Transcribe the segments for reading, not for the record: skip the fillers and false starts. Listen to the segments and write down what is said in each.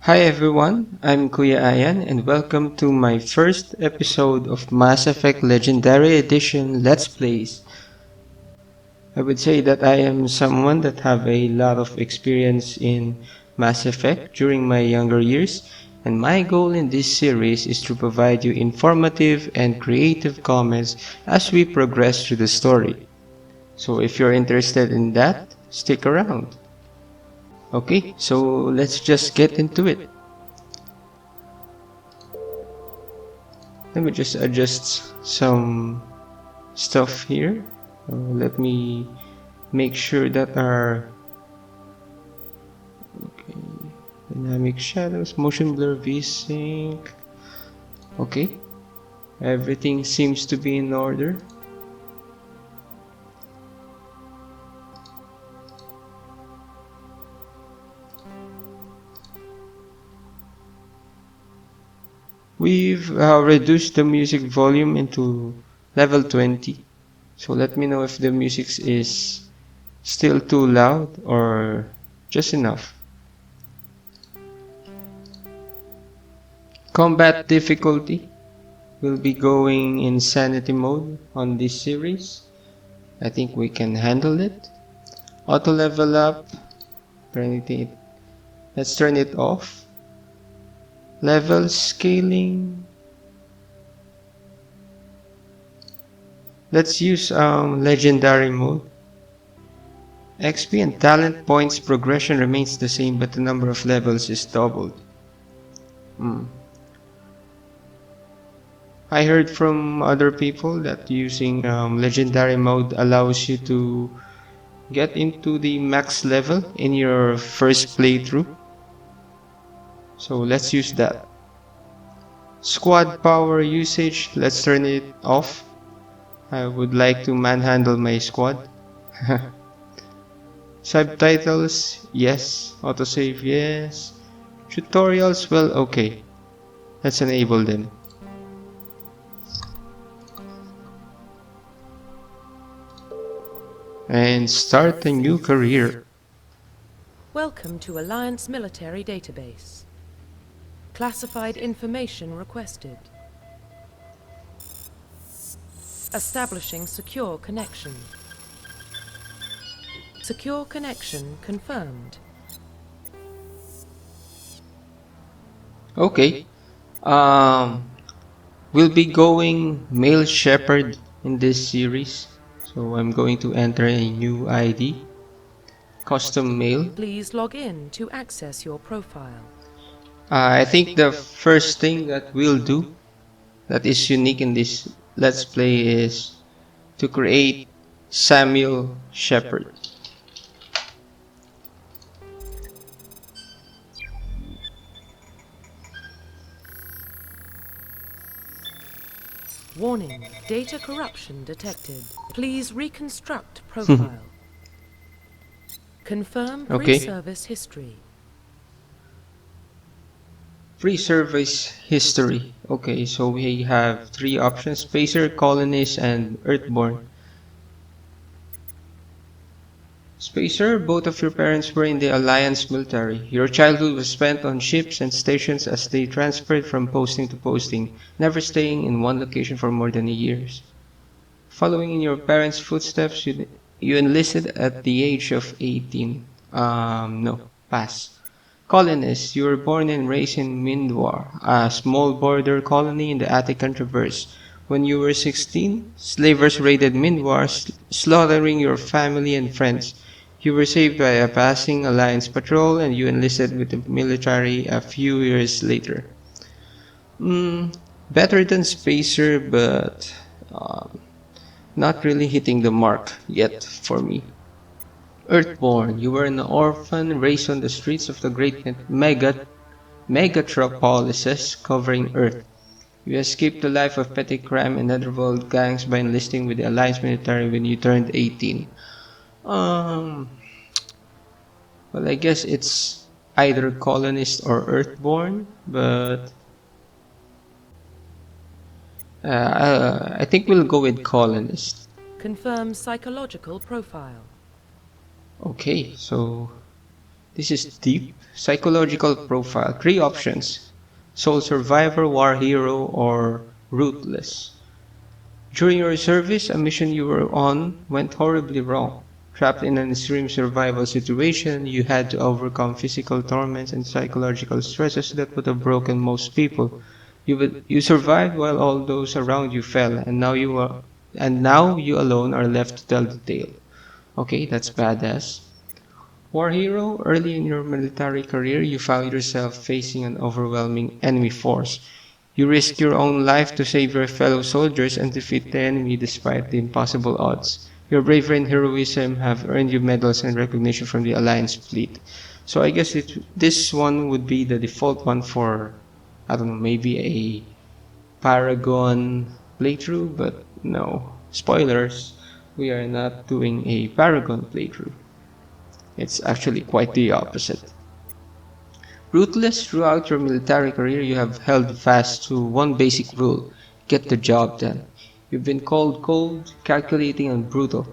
Hi everyone, I'm Kuya Ayan and welcome to my first episode of Mass Effect Legendary Edition Let's Plays. I would say that I am someone that have a lot of experience in Mass Effect during my younger years, and my goal in this series is to provide you informative and creative comments as we progress through the story. So if you're interested in that, stick around. Okay, so let's just get into it. Let me just adjust some stuff here. Let me make sure that our okay, dynamic shadows, motion blur, VSync. Okay, everything seems to be in order. We've reduced the music volume into level 20. So let me know if the music is still too loud or just enough. Combat difficulty will be going in sanity mode on this series. I think we can handle it. Auto level up. Let's turn it off. Level scaling. Let's use legendary mode. XP and talent points progression remains the same, but the number of levels is doubled. I heard from other people that using legendary mode allows you to get into the max level in your first playthrough. So let's use that. Squad power usage, let's turn it off. I would like to manhandle my squad. Subtitles, yes. Autosave, yes. Tutorials, well, okay. Let's enable them. And start a new career. Welcome to Alliance Military Database. Classified information requested. Establishing secure connection. Secure connection confirmed. Okay. We'll be going male Shepard in this series. So I'm going to enter a new ID. Custom male. Please log in to access your profile. I think the first thing that we'll do that is unique in this Let's Play is to create Samuel Shepard. Warning, data corruption detected. Please reconstruct profile. Confirm pre-service history. Pre-service history. Okay, so we have three options: Spacer, Colonist, and Earthborn. Spacer, both of your parents were in the Alliance military. Your childhood was spent on ships and stations as they transferred from posting to posting, never staying in one location for more than a year. Following in your parents' footsteps, you enlisted at the age of 18. No, pass. Colonists, you were born and raised in Mindwar, a small border colony in the Attican Traverse. When you were 16, slavers raided Mindwar, slaughtering your family and friends. You were saved by a passing Alliance patrol and you enlisted with the military a few years later. Better than Spacer, but not really hitting the mark yet for me. Earthborn, you were an orphan raised on the streets of the great megatropolises covering Earth. You escaped the life of petty crime and netherworld gangs by enlisting with the Alliance military when you turned 18. Well, I guess it's either colonist or Earthborn, but I think we'll go with colonist. Confirm psychological profile. Okay, so This is deep. Psychological profile. Three options. Soul survivor, war hero, or ruthless. During your service, a mission you were on went horribly wrong. Trapped in an extreme survival situation, you had to overcome physical torments and psychological stresses that would have broken most people. You survived while all those around you fell, and now you alone are left to tell the tale. Okay, that's badass. War hero, early in your military career, you found yourself facing an overwhelming enemy force. You risked your own life to save your fellow soldiers and defeat the enemy despite the impossible odds. Your bravery and heroism have earned you medals and recognition from the Alliance fleet. So I guess this one would be the default one for, I don't know, maybe a Paragon playthrough, but no. Spoilers, we are not doing a Paragon playthrough. It's actually quite the opposite. Ruthless, throughout your military career, you have held fast to one basic rule: get the job done. You've been called cold, calculating, and brutal.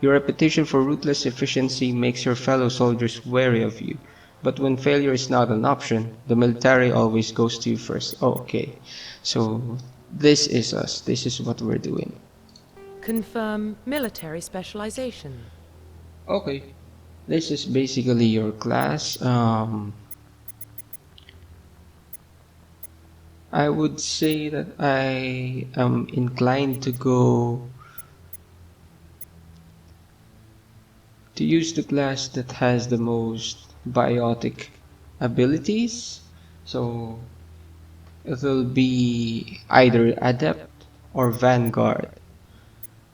Your reputation for ruthless efficiency makes your fellow soldiers wary of you. But when failure is not an option, the military always goes to you first. Oh, okay, so this is us. This is what we're doing. Confirm military specialization. Okay, this is basically your class. I would say that I am inclined to use the class that has the most biotic abilities. So it'll be either Adept or Vanguard.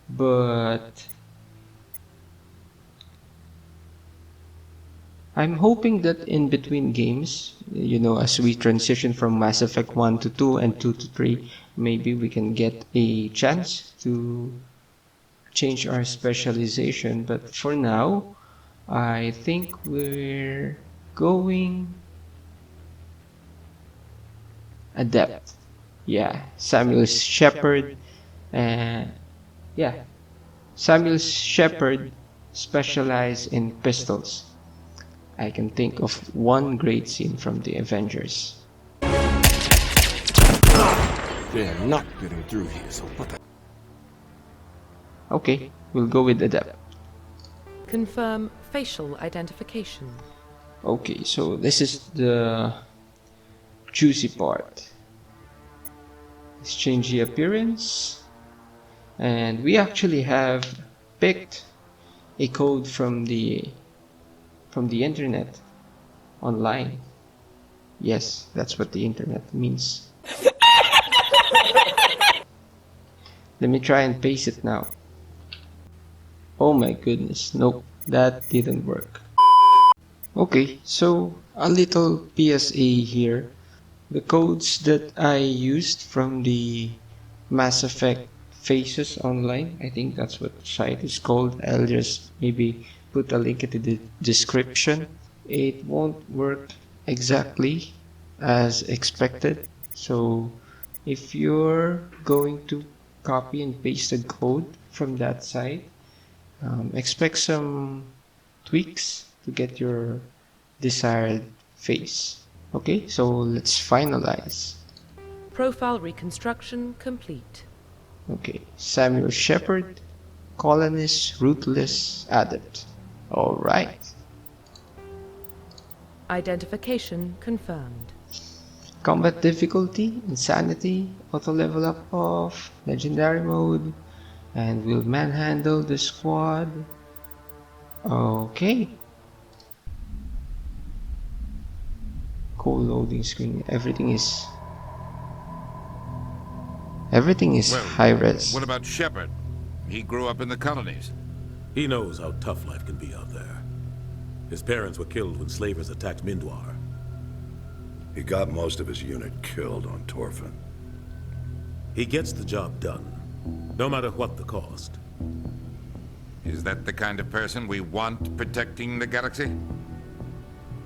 But I'm hoping that in between games, as we transition from Mass Effect 1 to 2 and 2 to 3, maybe we can get a chance to change our specialization. But for now, I think we're going Adept. Yeah, Samuel Shepard. Uh, yeah, Samuel Shepard specialized in pistols. I can think of one great scene from the Avengers. They're not getting through here, so what the... Okay, we'll go with Adept. Confirm facial identification. Okay, so this is the juicy part. Let's change the appearance. And we actually have picked a code from the internet online. Yes, that's what the internet means. Let me try and paste it now. Oh my goodness, nope, that didn't work. Okay, so a little PSA here. The codes that I used from the Mass Effect Faces online, I think that's what the site is called. I'll just maybe put a link into the description. It won't work exactly as expected. So if you're going to copy and paste the code from that site, expect some tweaks to get your desired face. Okay, so let's finalize. Profile reconstruction complete. Okay, Samuel Shepard, colonist, ruthless, adept. Alright. Identification confirmed. Combat difficulty, insanity, auto level up off, legendary mode, and we'll manhandle the squad. Okay. Cool loading screen. Everything is Well, high res. What about Shepard? He grew up in the colonies. He knows how tough life can be out there. His parents were killed when slavers attacked Mindwar. He got most of his unit killed on Torfin. He gets the job done, no matter what the cost. Is that the kind of person we want protecting the galaxy?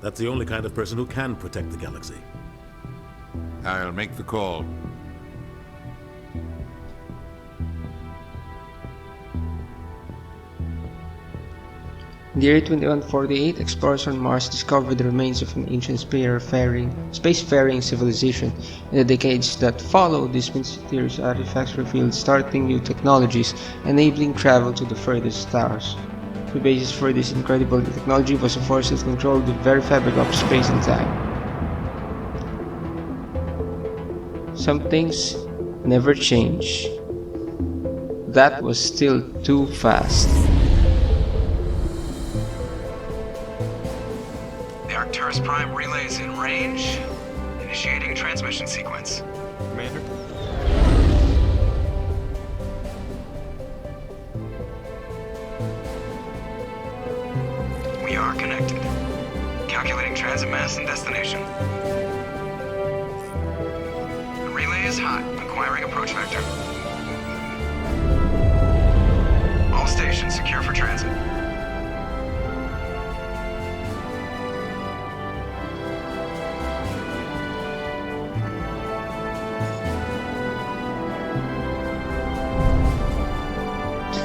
That's the only kind of person who can protect the galaxy. I'll make the call. In the year 2148, explorers on Mars discovered the remains of an ancient spacefaring civilization. In the decades that followed, these mysterious artifacts revealed startling new technologies, enabling travel to the furthest stars. The basis for this incredible technology was a force that controlled the very fabric of space and time. Some things never change. That was still too fast. The Arcturus Prime relay is in range. Initiating transmission sequence. Commander? We are connected. Calculating transit mass and destination. The relay is hot. Acquiring approach vector. All stations secure for transit.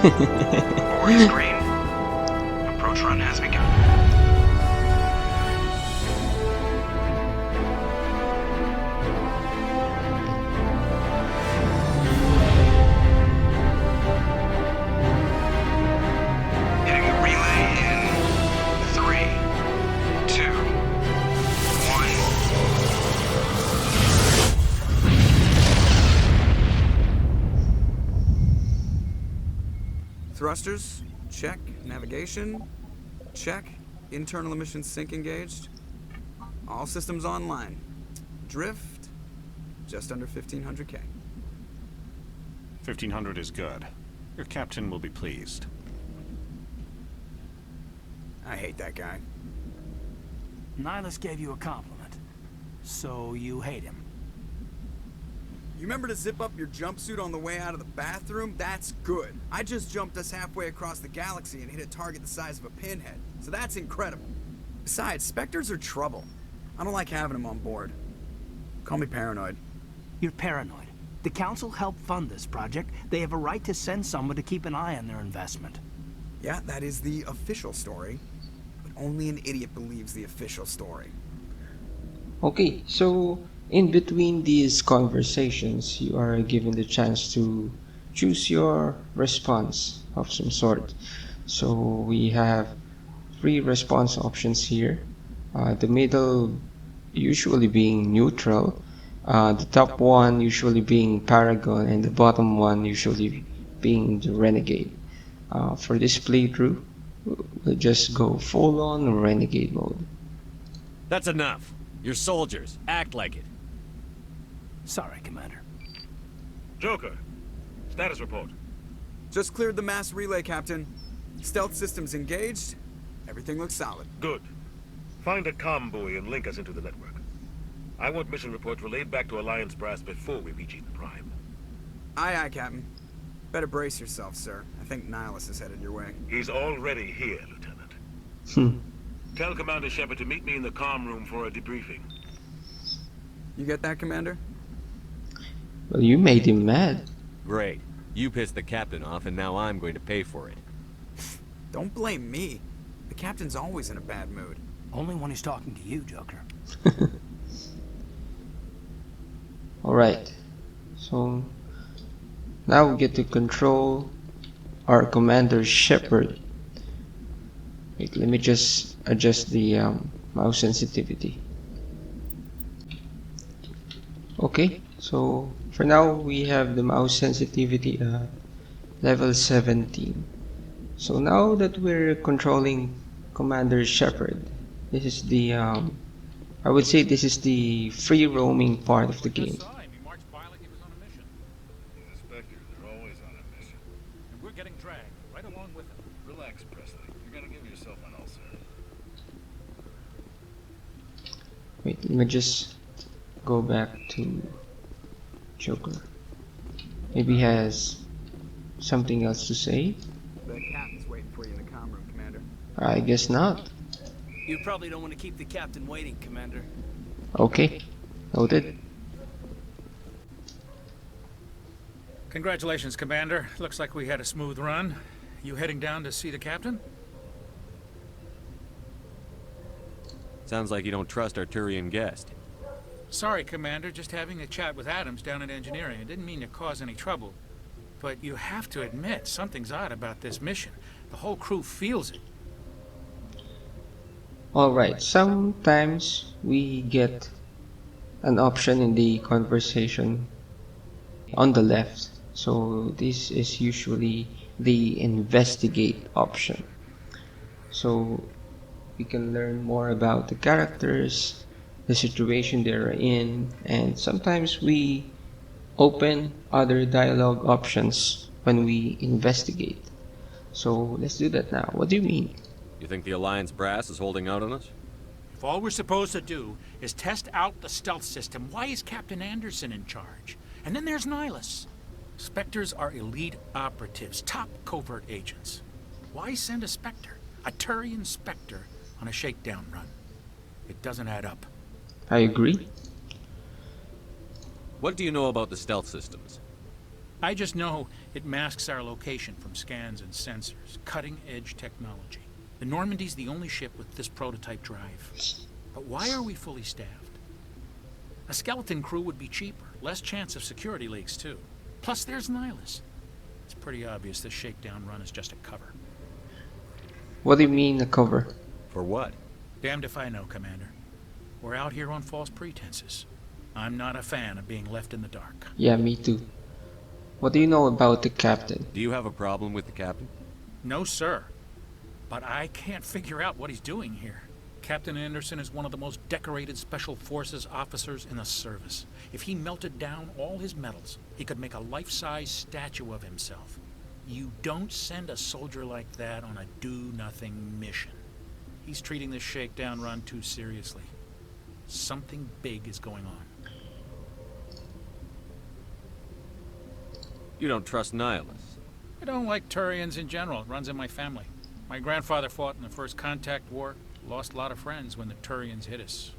Board is green. Approach run has begun. Hitting the relay in 3, 2, 1. Thrusters, check. Navigation, check. Internal emissions sync engaged. All systems online. Drift, just under 1500K. 1500 is good. Your captain will be pleased. I hate that guy. Nihilus gave you a compliment. So you hate him. You remember to zip up your jumpsuit on the way out of the bathroom? That's good. I just jumped us halfway across the galaxy and hit a target the size of a pinhead. So that's incredible. Besides, Spectres are trouble. I don't like having them on board. Call me paranoid. You're paranoid. The Council helped fund this project. They have a right to send someone to keep an eye on their investment. Yeah, that is the official story. But only an idiot believes the official story. Okay, so in between these conversations, you are given the chance to choose your response of some sort. So we have 3 response options here. The middle usually being neutral, the top one usually being Paragon, and the bottom one usually being the Renegade. For this playthrough, we'll just go full-on Renegade mode. That's enough. You're soldiers. Act like it. Sorry, Commander. Joker, status report. Just cleared the mass relay, Captain. Stealth systems engaged. Everything looks solid. Good. Find a comm buoy and link us into the network. I want mission reports relayed back to Alliance brass before we reach Eden Prime. Aye, aye, Captain. Better brace yourself, sir. I think Nihilus is headed your way. He's already here, Lieutenant. Tell Commander Shepard to meet me in the comm room for a debriefing. You get that, Commander? Well, you made him mad. Great. You pissed the captain off, and now I'm going to pay for it. Don't blame me. The Captain's always in a bad mood. Only when he's talking to you, Joker. Alright, so now we get to control our Commander Shepard. Wait, let me just adjust the mouse sensitivity. Okay, so for now we have the mouse sensitivity level 17. So now that we're controlling Commander Shepard, this is the I would say this is the free roaming part of the game. We're getting dragged right along with him. Relax, Presley. You're gonna give yourself an ulcer. Wait, let me just go back to Joker. Maybe he has something else to say. The Captain's waiting for you in the comm room, Commander. I guess not. You probably don't want to keep the Captain waiting, Commander. Okay, noted. Congratulations, Commander. Looks like we had a smooth run. You heading down to see the captain? Sounds like you don't trust our Turian guest. Sorry, Commander, just having a chat with Adams down at engineering. I didn't mean to cause any trouble. But you have to admit, something's odd about this mission. The whole crew feels it. Alright, sometimes we get an option in the conversation on the left. So this is usually the investigate option. So we can learn more about the characters, the situation they're in, and sometimes we open other dialogue options when we investigate. So let's do that now. What do you mean? You think the Alliance brass is holding out on us? If all we're supposed to do is test out the stealth system, why is Captain Anderson in charge? And then there's Nihilus. Spectres are elite operatives, top covert agents. Why send a Spectre, a Turian Spectre, on a shakedown run? It doesn't add up. I agree. What do you know about the stealth systems? I just know it masks our location from scans and sensors. Cutting-edge technology. The Normandy's the only ship with this prototype drive. But why are we fully staffed? A skeleton crew would be cheaper. Less chance of security leaks, too. Plus, there's Nihilus. It's pretty obvious this shakedown run is just a cover. What do you mean a cover? For what? Damned if I know, Commander. We're out here on false pretenses. I'm not a fan of being left in the dark. Yeah, me too. What do you know about the captain? Do you have a problem with the captain? No, sir. But I can't figure out what he's doing here. Captain Anderson is one of the most decorated Special Forces officers in the service. If he melted down all his medals, he could make a life-size statue of himself. You don't send a soldier like that on a do-nothing mission. He's treating this shakedown run too seriously. Something big is going on. You don't trust Nihilus? I don't like Turians in general. It runs in my family. My grandfather fought in the First Contact War. Lost a lot of friends when the Turians hit us.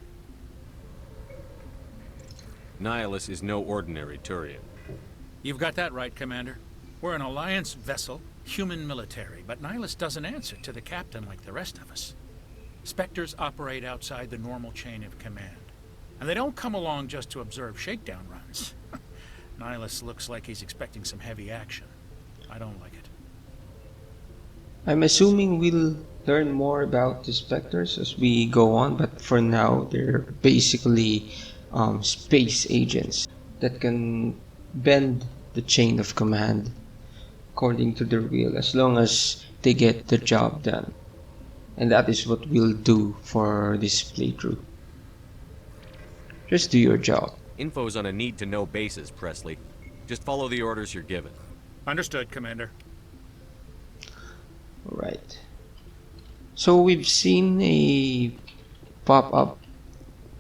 Nihilus is no ordinary Turian. You've got that right, Commander. We're an Alliance vessel, human military, but Nihilus doesn't answer to the captain like the rest of us. Spectres operate outside the normal chain of command. And they don't come along just to observe shakedown runs. Nihilus looks like he's expecting some heavy action. I don't like it. I'm assuming we'll learn more about the Spectres as we go on, but for now they're basically space agents that can bend the chain of command according to their will as long as they get the job done. And that is what we'll do for this playthrough. Just do your job. Info's on a need-to-know basis, Presley. Just follow the orders you're given. Understood, Commander. Alright. So we've seen a pop-up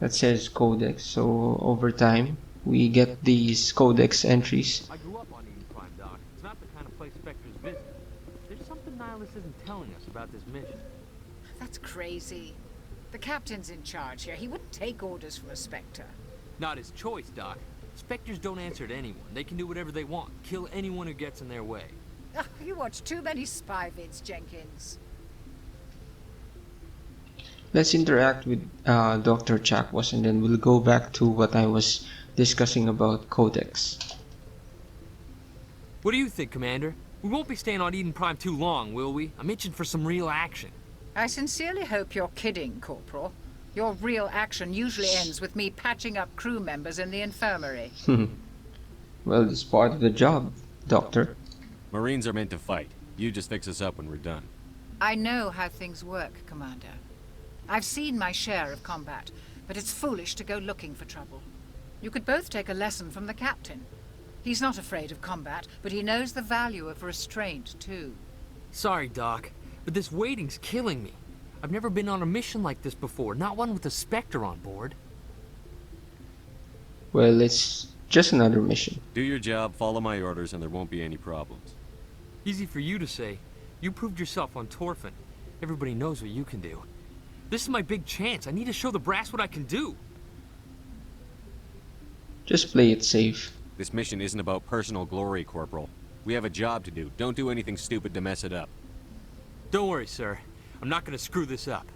that says Codex. So over time, we get these Codex entries. I grew up on Eden Prime, Doc. It's not the kind of place Spectres visit. There's something Nihilus isn't telling us about this mission. That's crazy. The captain's in charge here. He wouldn't take orders from a Spectre. Not his choice, Doc. Spectres don't answer to anyone. They can do whatever they want. Kill anyone who gets in their way. Oh, you watch too many spy vids, Jenkins. Let's interact with Dr. Chakwas and then we'll go back to what I was discussing about Codex. What do you think, Commander? We won't be staying on Eden Prime too long, will we? I'm itching for some real action. I sincerely hope you're kidding, Corporal. Your real action usually ends with me patching up crew members in the infirmary. Well, it's part of the job, Doctor. Marines are meant to fight. You just fix us up when we're done. I know how things work, Commander. I've seen my share of combat, but it's foolish to go looking for trouble. You could both take a lesson from the captain. He's not afraid of combat, but he knows the value of restraint, too. Sorry, Doc, but this waiting's killing me. I've never been on a mission like this before, not one with a Spectre on board. Well, it's just another mission. Do your job, follow my orders, and there won't be any problems. Easy for you to say. You proved yourself on Torfin. Everybody knows what you can do. This is my big chance. I need to show the brass what I can do. Just play it safe. This mission isn't about personal glory, Corporal. We have a job to do. Don't do anything stupid to mess it up. Don't worry, sir. I'm not gonna screw this up.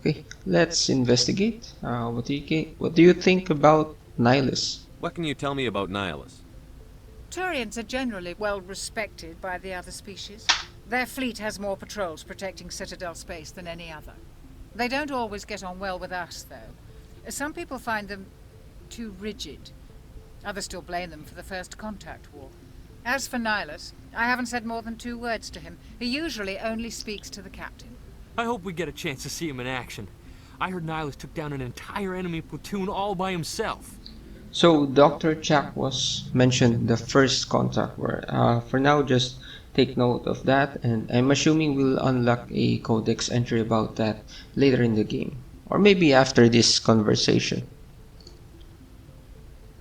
Okay, let's investigate. What do you think about Nihilus? What can you tell me about Nihilus? Turians are generally well respected by the other species. Their fleet has more patrols protecting Citadel space than any other. They don't always get on well with us, though. Some people find them too rigid. Others still blame them for the First Contact War. As for Nihilus, I haven't said more than 2 words to him. He usually only speaks to the captain. I hope we get a chance to see him in action. I heard Nihilus took down an entire enemy platoon all by himself. So Dr. Chak was mentioned the First Contact War. For now, just take note of that, and I'm assuming we'll unlock a codex entry about that later in the game, or maybe after this conversation.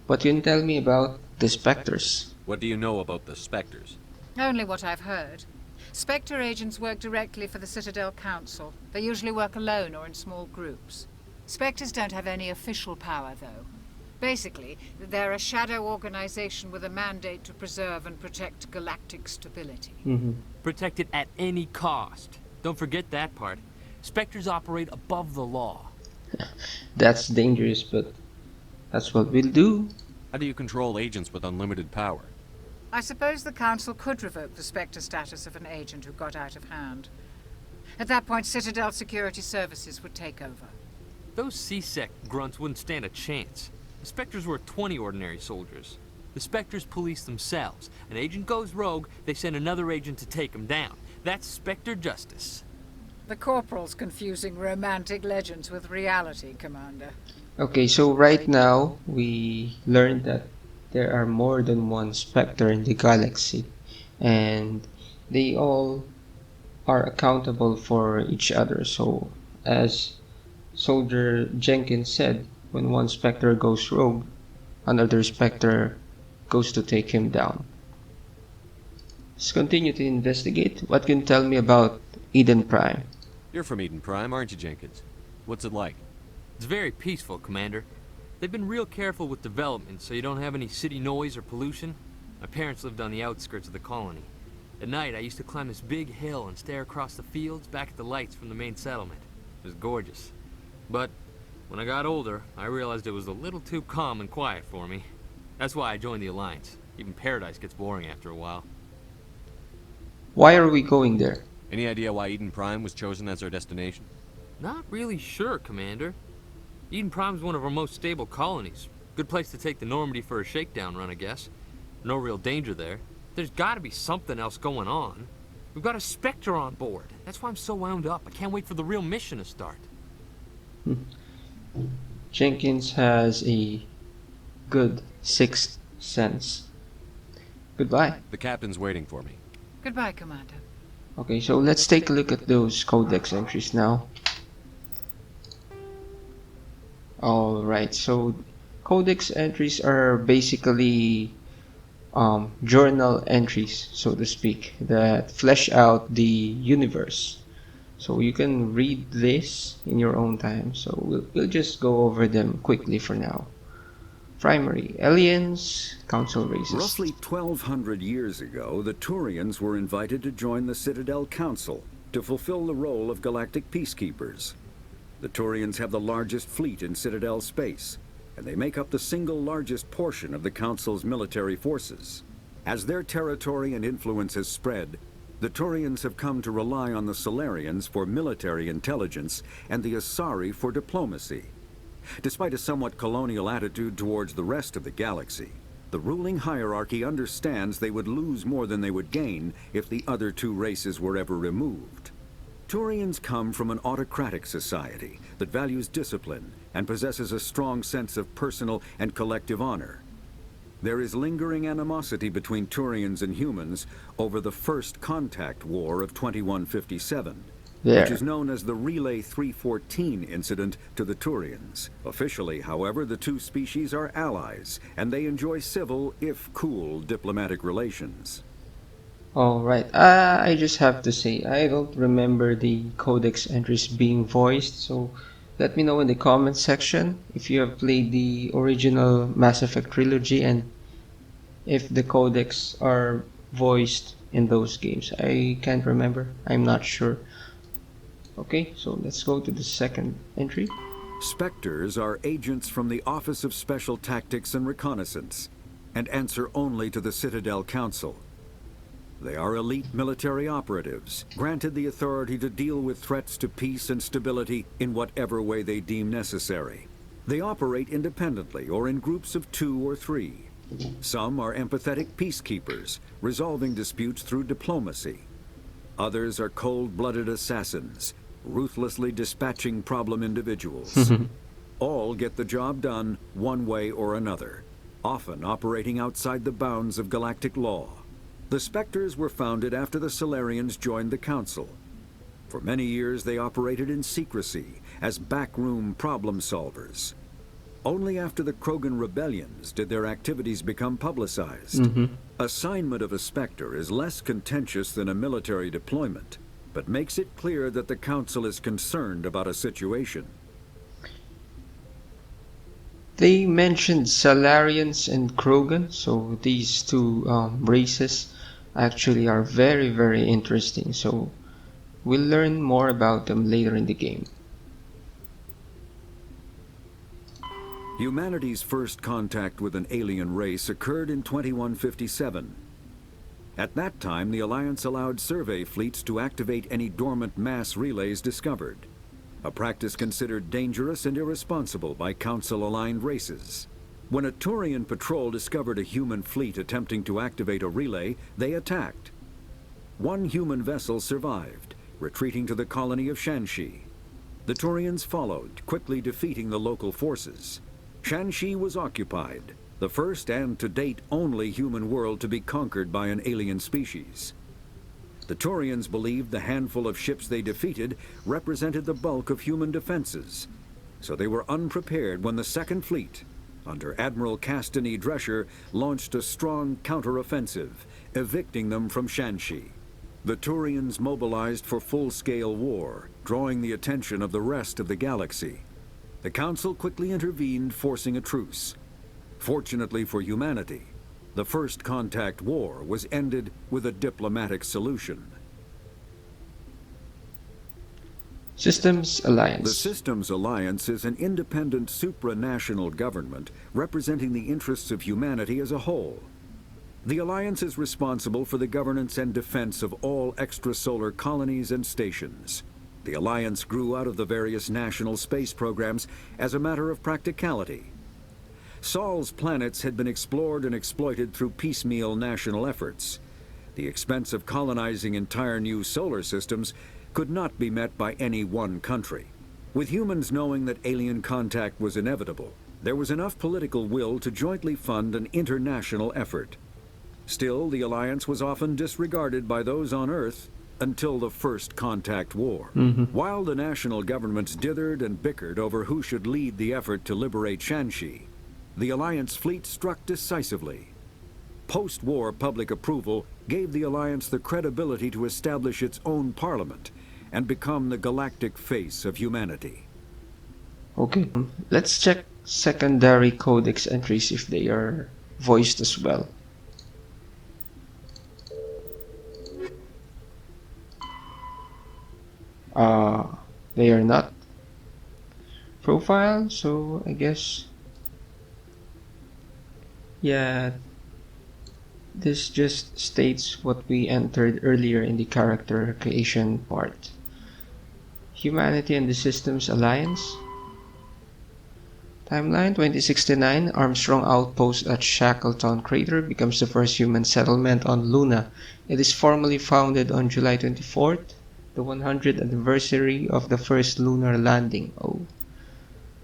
What can you tell me about the Spectres? What do you know about the Spectres? Only what I've heard. Spectre agents work directly for the Citadel Council. They usually work alone or in small groups. Spectres don't have any official power, though. Basically, they're a shadow organization with a mandate to preserve and protect galactic stability. Protect it at any cost. Don't forget that part. Spectres operate above the law. That's dangerous, but that's what we'll do. How do you control agents with unlimited power? I suppose the Council could revoke the Spectre status of an agent who got out of hand. At that point, Citadel Security Services would take over. Those C-Sec grunts wouldn't stand a chance. The Spectres were 20 ordinary soldiers. The Spectres police themselves. An agent goes rogue, they send another agent to take him down. That's Spectre justice. The Corporal's confusing romantic legends with reality, Commander. Okay, so right now, we learned that there are more than one Spectre in the galaxy, and they all are accountable for each other. So, as Soldier Jenkins said, when one Spectre goes rogue, another Spectre goes to take him down. Let's continue to investigate. What can you tell me about Eden Prime? You're from Eden Prime, aren't you, Jenkins? What's it like? It's very peaceful, Commander. They've been real careful with development, so you don't have any city noise or pollution. My parents lived on the outskirts of the colony. At night, I used to climb this big hill and stare across the fields back at the lights from the main settlement. It was gorgeous. But when I got older, I realized it was a little too calm and quiet for me. That's why I joined the Alliance. Even Paradise gets boring after a while. Why are we going there? Any idea why Eden Prime was chosen as our destination? Not really sure, Commander. Eden Prime's one of our most stable colonies. Good place to take the Normandy for a shakedown run, I guess. No real danger there. There's gotta be something else going on. We've got a Spectre on board. That's why I'm so wound up. I can't wait for the real mission to start. Jenkins has a good sixth sense. Goodbye. The captain's waiting for me. Goodbye, Commander. Okay, so let's take a look at those codex entries now. Alright, so codex entries are basically journal entries, so to speak, that flesh out the universe. So you can read this in your own time, so we'll just go over them quickly for now. Primary, aliens, council races. Roughly 1,200 years ago, the Turians were invited to join the Citadel Council to fulfill the role of galactic peacekeepers. The Turians have the largest fleet in Citadel space, and they make up the single largest portion of the Council's military forces. As their territory and influence has spread, the Turians have come to rely on the Solarians for military intelligence and the Asari for diplomacy. Despite a somewhat colonial attitude towards the rest of the galaxy, the ruling hierarchy understands they would lose more than they would gain if the other two races were ever removed. Turians come from an autocratic society that values discipline and possesses a strong sense of personal and collective honor. There is lingering animosity between Turians and humans over the First Contact War of 2157, which is known as the Relay 314 incident to the Turians. Officially, however, the two species are allies, and they enjoy civil, if cool, diplomatic relations. Alright, I just have to say, I don't remember the codex entries being voiced, so let me know in the comments section if you have played the original Mass Effect trilogy and if the codex are voiced in those games. I can't remember, I'm not sure. Okay, so let's go to the second entry. Spectres are agents from the Office of Special Tactics and Reconnaissance, and answer only to the Citadel Council. They are elite military operatives, granted the authority to deal with threats to peace and stability in whatever way they deem necessary. They operate independently or in groups of 2 or 3. Some are empathetic peacekeepers, resolving disputes through diplomacy. Others are cold-blooded assassins, ruthlessly dispatching problem individuals. All get the job done one way or another, often operating outside the bounds of galactic law. The Spectres were founded after the Solarians joined the Council. For many years they operated in secrecy as backroom problem solvers. Only after the Krogan rebellions did their activities become publicized. Assignment of a Spectre is less contentious than a military deployment, but makes it clear that the Council is concerned about a situation. They mentioned Salarians and Krogan, so these two races actually are very, very interesting. So we'll learn more about them later in the game. Humanity's first contact with an alien race occurred in 2157. At that time, the Alliance allowed survey fleets to activate any dormant mass relays discovered, a practice considered dangerous and irresponsible by Council-aligned races. When a Turian patrol discovered a human fleet attempting to activate a relay, they attacked. One human vessel survived, retreating to the colony of Shanxi. The Turians followed, quickly defeating the local forces. Shanxi was occupied, the first and to date only human world to be conquered by an alien species. The Turians believed the handful of ships they defeated represented the bulk of human defenses, so they were unprepared when the Second Fleet, under Admiral Castany Drescher, launched a strong counteroffensive, evicting them from Shanxi. The Turians mobilized for full-scale war, drawing the attention of the rest of the galaxy. The Council quickly intervened, forcing a truce. Fortunately for humanity, the First Contact War was ended with a diplomatic solution. Systems Alliance. The Systems Alliance is an independent supranational government representing the interests of humanity as a whole. The Alliance is responsible for the governance and defense of all extrasolar colonies and stations. The Alliance grew out of the various national space programs as a matter of practicality. Sol's planets had been explored and exploited through piecemeal national efforts. The expense of colonizing entire new solar systems could not be met by any one country. With humans knowing that alien contact was inevitable, there was enough political will to jointly fund an international effort. Still, the Alliance was often disregarded by those on Earth until the First Contact War. While the national governments dithered and bickered over who should lead the effort to liberate Shanxi, the Alliance fleet struck decisively. Post-war public approval gave the Alliance the credibility to establish its own parliament and become the galactic face of humanity. Okay, let's check secondary codex entries if they are voiced as well. They are not. Profile, so I guess, yeah, this just states what we entered earlier in the character creation part. Humanity and the Systems Alliance. Timeline 2069, Armstrong Outpost at Shackleton Crater becomes the first human settlement on Luna. It is formally founded on July 24th, the 100th anniversary of the first lunar landing.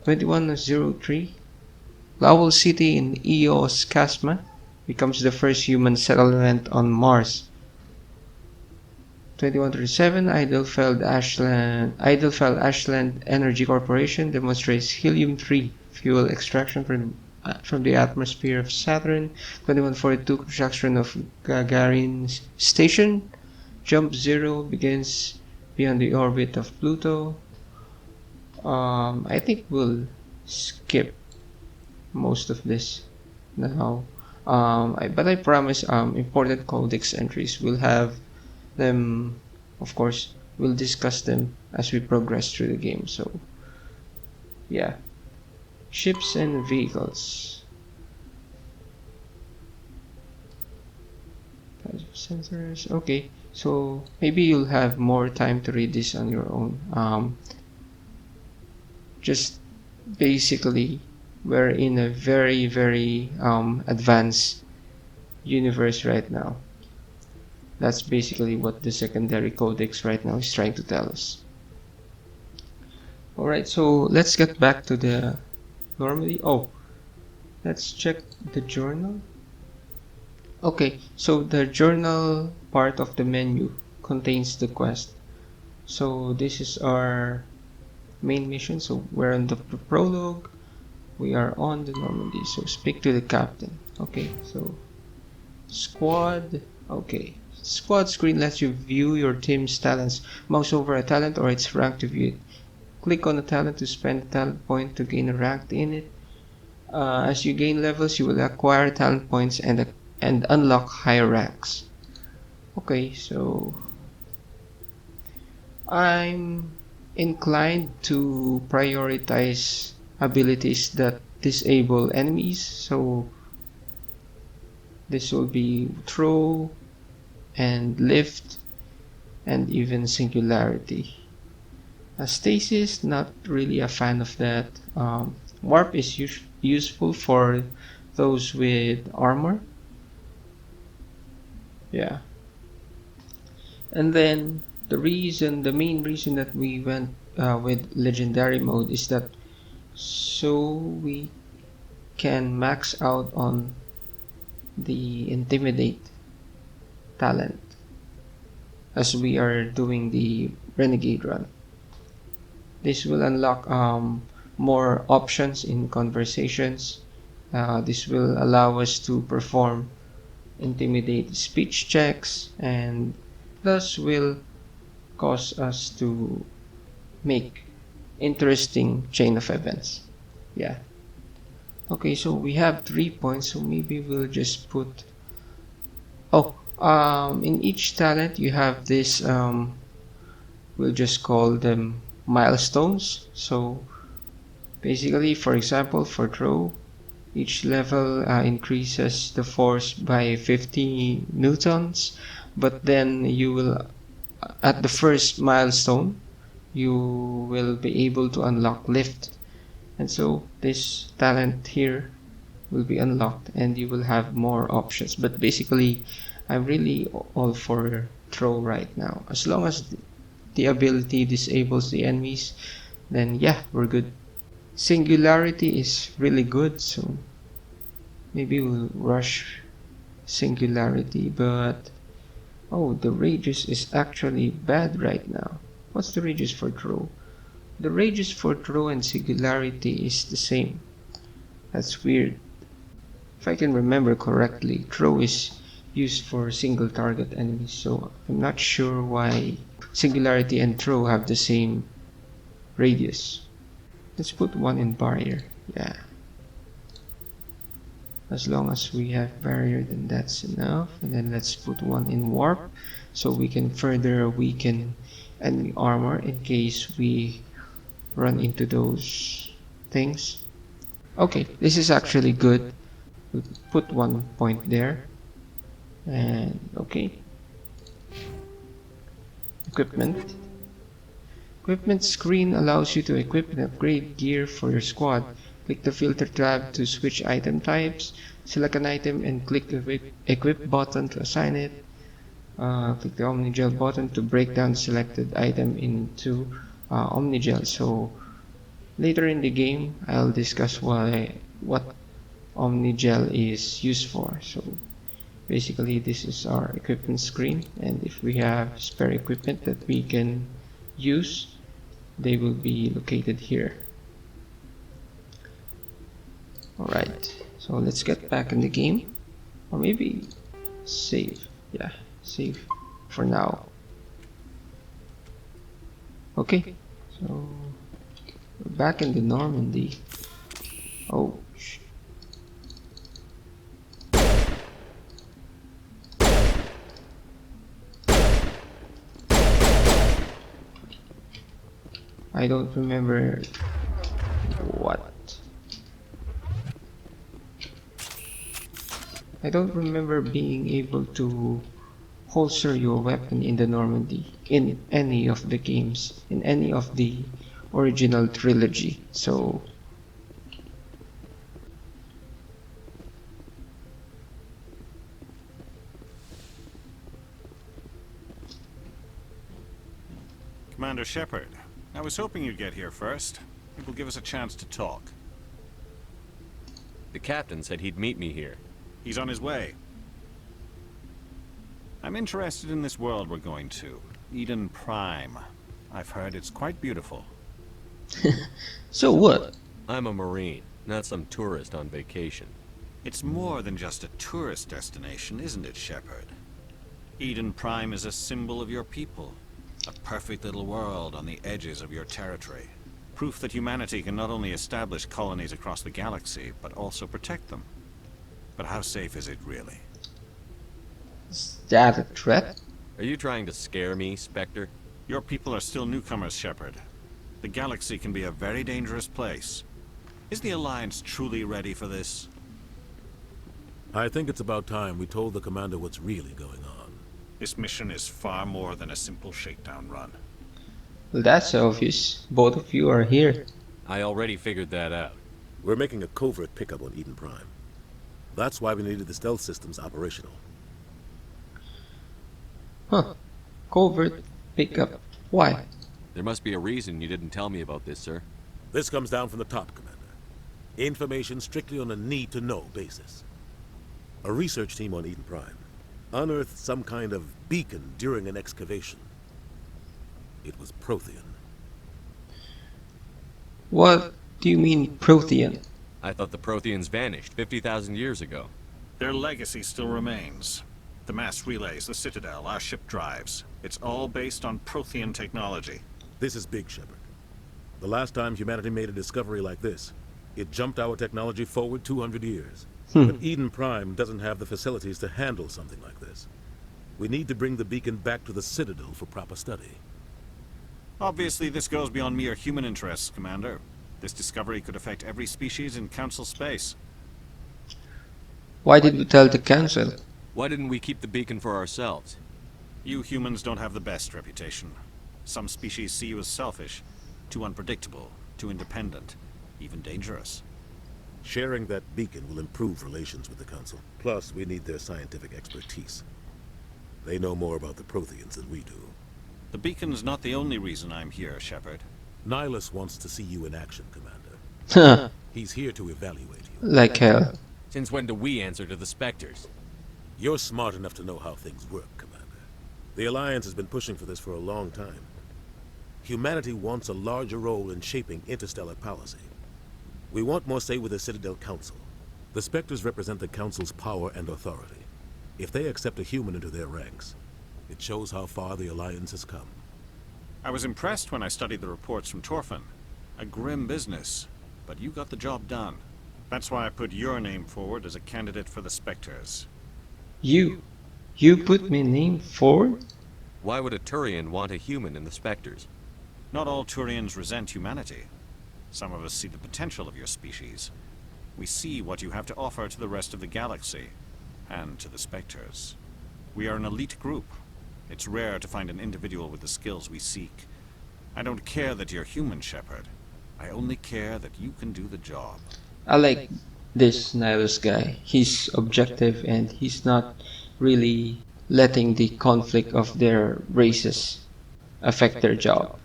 2103, Lowell City in Eos Casma becomes the first human settlement on Mars. 2137, Idlefell Ashland Energy Corporation demonstrates helium-3 fuel extraction from the atmosphere of Saturn. 2142, construction of Gagarin Station. Jump Zero begins beyond the orbit of Pluto. I think we'll skip most of this now. But I promise important codex entries. We'll have them, of course, we'll discuss them as we progress through the game. So yeah, ships and vehicles. Sensors. Okay, so maybe you'll have more time to read this on your own. Just basically, we're in a very, very advanced universe right now. That's basically what the secondary codex right now is trying to tell us. Alright, so let's get back to the Normandy. Oh, let's check the journal. Okay, so the journal part of the menu contains the quest. So this is our main mission. So we're on the prologue. We are on the Normandy. So speak to the captain. Okay, so squad. Okay, squad screen lets you view your team's talents. Mouse over a talent or its rank to view it. Click on a talent to spend a talent point to gain a rank in it. As you gain levels, you will acquire talent points and unlock higher ranks. Okay, so I'm inclined to prioritize abilities that disable enemies. So this will be throw and lift and even singularity. Stasis, not really a fan of that. Warp is useful for those with armor. Yeah. And then the main reason that we went with legendary mode is that so we can max out on the intimidate talent as we are doing the renegade run. This will unlock more options in conversations. This will allow us to perform intimidate speech checks and thus will cause us to make interesting chain of events. Yeah. Okay, so we have 3 points, so maybe we'll just put in each talent you have this we'll just call them milestones. So basically, for example, for throw, each level increases the force by 50 newtons, but then you will at the first milestone you will be able to unlock lift, and so this talent here will be unlocked and you will have more options. But basically I'm really all for throw right now. As long as the ability disables the enemies, then yeah, we're good. Singularity is really good, so maybe we'll rush singularity. But the radius is actually bad right now. What's the radius for throw? The radius for throw and singularity is the same. That's weird. If I can remember correctly, throw is used for single target enemies, so I'm not sure why singularity and throw have the same radius. Let's put one in barrier. Yeah. As long as we have barrier, then that's enough. And then let's put one in warp so we can further weaken enemy armor in case we run into those things. Okay, this is actually good. We'll put 1 point there. And okay. Equipment. Equipment screen allows you to equip and upgrade gear for your squad. Click the filter tab to switch item types. Select an item and click the equip button to assign it. Click the Omnigel button to break down the selected item into Omnigel. So later in the game I'll discuss what Omnigel is used for. So basically this is our equipment screen, and if we have spare equipment that we can use, they will be located here. Alright, so let's get back in the game, or maybe save. Yeah, save for now. Okay, so we're back in the Normandy. Oh, I don't remember what. I don't remember being able to holster your weapon in the Normandy in any of the games, in any of the original trilogy. So Commander Shepard, I was hoping you'd get here first. It will give us a chance to talk. The captain said he'd meet me here. He's on his way. I'm interested in this world we're going to, Eden Prime. I've heard it's quite beautiful. So what? I'm a Marine, not some tourist on vacation. It's more than just a tourist destination, isn't it, Shepard? Eden Prime is a symbol of your people. A perfect little world on the edges of your territory. Proof that humanity can not only establish colonies across the galaxy, but also protect them. But how safe is it really? Is that a threat? Are you trying to scare me, Spectre? Your people are still newcomers, Shepard. The galaxy can be a very dangerous place. Is the Alliance truly ready for this? I think it's about time we told the commander what's really going on. This mission is far more than a simple shakedown run. Well, that's obvious. Both of you are here. I already figured that out. We're making a covert pickup on Eden Prime. That's why we needed the stealth systems operational. Huh. Covert pickup. Why? There must be a reason you didn't tell me about this, sir. This comes down from the top, Commander. Information strictly on a need-to-know basis. A research team on Eden Prime unearthed some kind of beacon during an excavation. It was Prothean. What do you mean, Prothean? I thought the Protheans vanished 50,000 years ago. Their legacy still remains. The mass relays, the Citadel, our ship drives. It's all based on Prothean technology. This is big, Shepard. The last time humanity made a discovery like this, it jumped our technology forward 200 years. But Eden Prime doesn't have the facilities to handle something like this. We need to bring the beacon back to the Citadel for proper study. Obviously, this goes beyond mere human interests, Commander. This discovery could affect every species in Council space. Why did we tell the Council? Why didn't we keep the beacon for ourselves? You humans don't have the best reputation. Some species see you as selfish, too unpredictable, too independent, even dangerous. Sharing that beacon will improve relations with the Council. Plus, we need their scientific expertise. They know more about the Protheans than we do. The beacon's not the only reason I'm here, Shepard. Nihilus wants to see you in action, Commander. Huh. He's here to evaluate you. Like hell. Since when do we answer to the Spectres? You're smart enough to know how things work, Commander. The Alliance has been pushing for this for a long time. Humanity wants a larger role in shaping interstellar policy. We want more say with the Citadel Council. The Spectres represent the Council's power and authority. If they accept a human into their ranks, it shows how far the Alliance has come. I was impressed when I studied the reports from Torfin. A grim business, but you got the job done. That's why I put your name forward as a candidate for the Spectres. You put my name forward? Why would a Turian want a human in the Spectres? Not all Turians resent humanity. Some of us see the potential of your species. We see what you have to offer to the rest of the galaxy, and to the Spectres. We are an elite group. It's rare to find an individual with the skills we seek. I don't care that you're human, Shepard. I only care that you can do the job. I like this Nihilus guy. He's objective and he's not really letting the conflict of their races affect their job.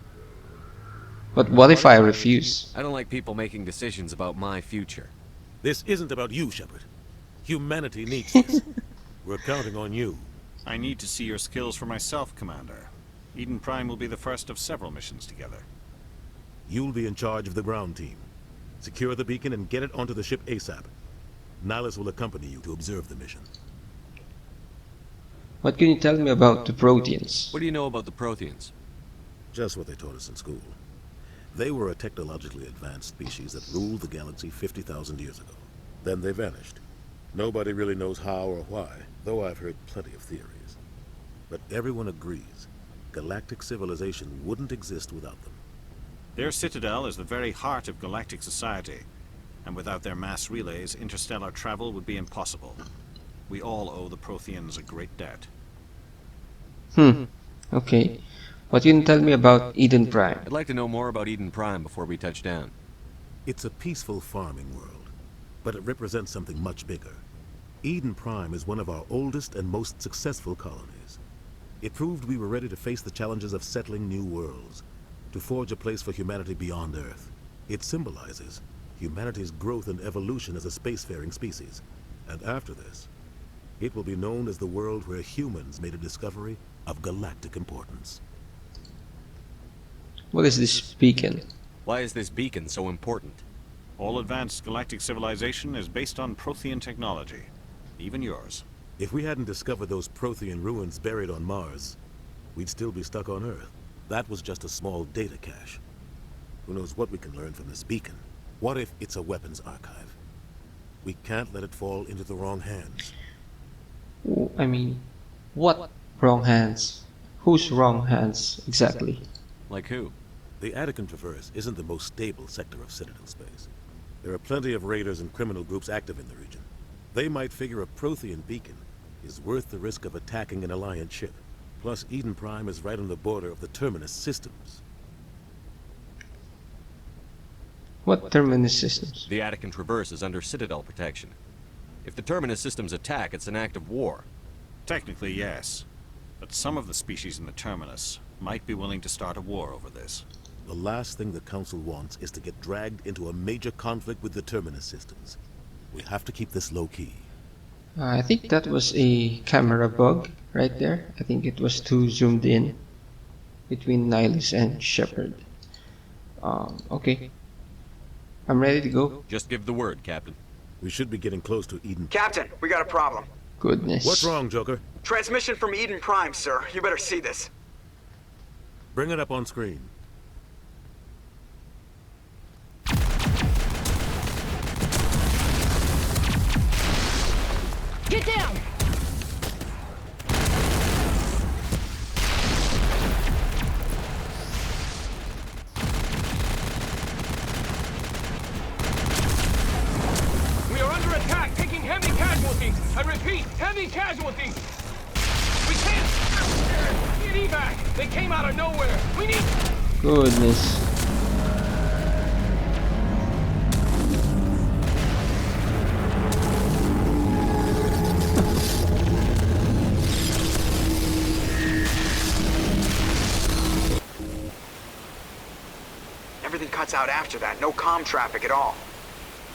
But what if I refuse? I don't like people making decisions about my future. This isn't about you, Shepard. Humanity needs this. We're counting on you. I need to see your skills for myself, Commander. Eden Prime will be the first of several missions together. You'll be in charge of the ground team. Secure the beacon and get it onto the ship ASAP. Nihilus will accompany you to observe the mission. What can you tell me about the Protheans? What do you know about the Protheans? Just what they taught us in school. They were a technologically advanced species that ruled the galaxy 50,000 years ago. Then they vanished. Nobody really knows how or why, though I've heard plenty of theories. But everyone agrees galactic civilization wouldn't exist without them. Their citadel is the very heart of galactic society, and without their mass relays, interstellar travel would be impossible. We all owe the Protheans a great debt. Okay. What can you tell me about Eden Prime? I'd like to know more about Eden Prime before we touch down. It's a peaceful farming world, but it represents something much bigger. Eden Prime is one of our oldest and most successful colonies. It proved we were ready to face the challenges of settling new worlds, to forge a place for humanity beyond Earth. It symbolizes humanity's growth and evolution as a spacefaring species. And after this, it will be known as the world where humans made a discovery of galactic importance. What is this beacon? Why is this beacon so important? All advanced galactic civilization is based on Prothean technology, even yours. If we hadn't discovered those Prothean ruins buried on Mars, we'd still be stuck on Earth. That was just a small data cache. Who knows what we can learn from this beacon? What if it's a weapons archive? We can't let it fall into the wrong hands. I mean, what wrong hands? Whose wrong hands, exactly? Like who? The Attican Traverse isn't the most stable sector of Citadel space. There are plenty of raiders and criminal groups active in the region. They might figure a Prothean beacon is worth the risk of attacking an Alliance ship. Plus, Eden Prime is right on the border of the Terminus systems. What Terminus systems? The Attican Traverse is under Citadel protection. If the Terminus systems attack, it's an act of war. Technically, yes. But some of the species in the Terminus might be willing to start a war over this. The last thing the Council wants is to get dragged into a major conflict with the Terminus systems. We have to keep this low-key. I think that was a camera bug right there. I think it was too zoomed in between Nihilus and Shepard. Okay. I'm ready to go. Just give the word, Captain. We should be getting close to Eden. Captain, we got a problem. Goodness. What's wrong, Joker? Transmission from Eden Prime, sir. You better see this. Bring it up on screen. Get down! We are under attack, taking heavy casualties. I repeat, heavy casualties. We can't get evac. They came out of nowhere. We need. Goodness. Everything cuts out after that. No comm traffic at all.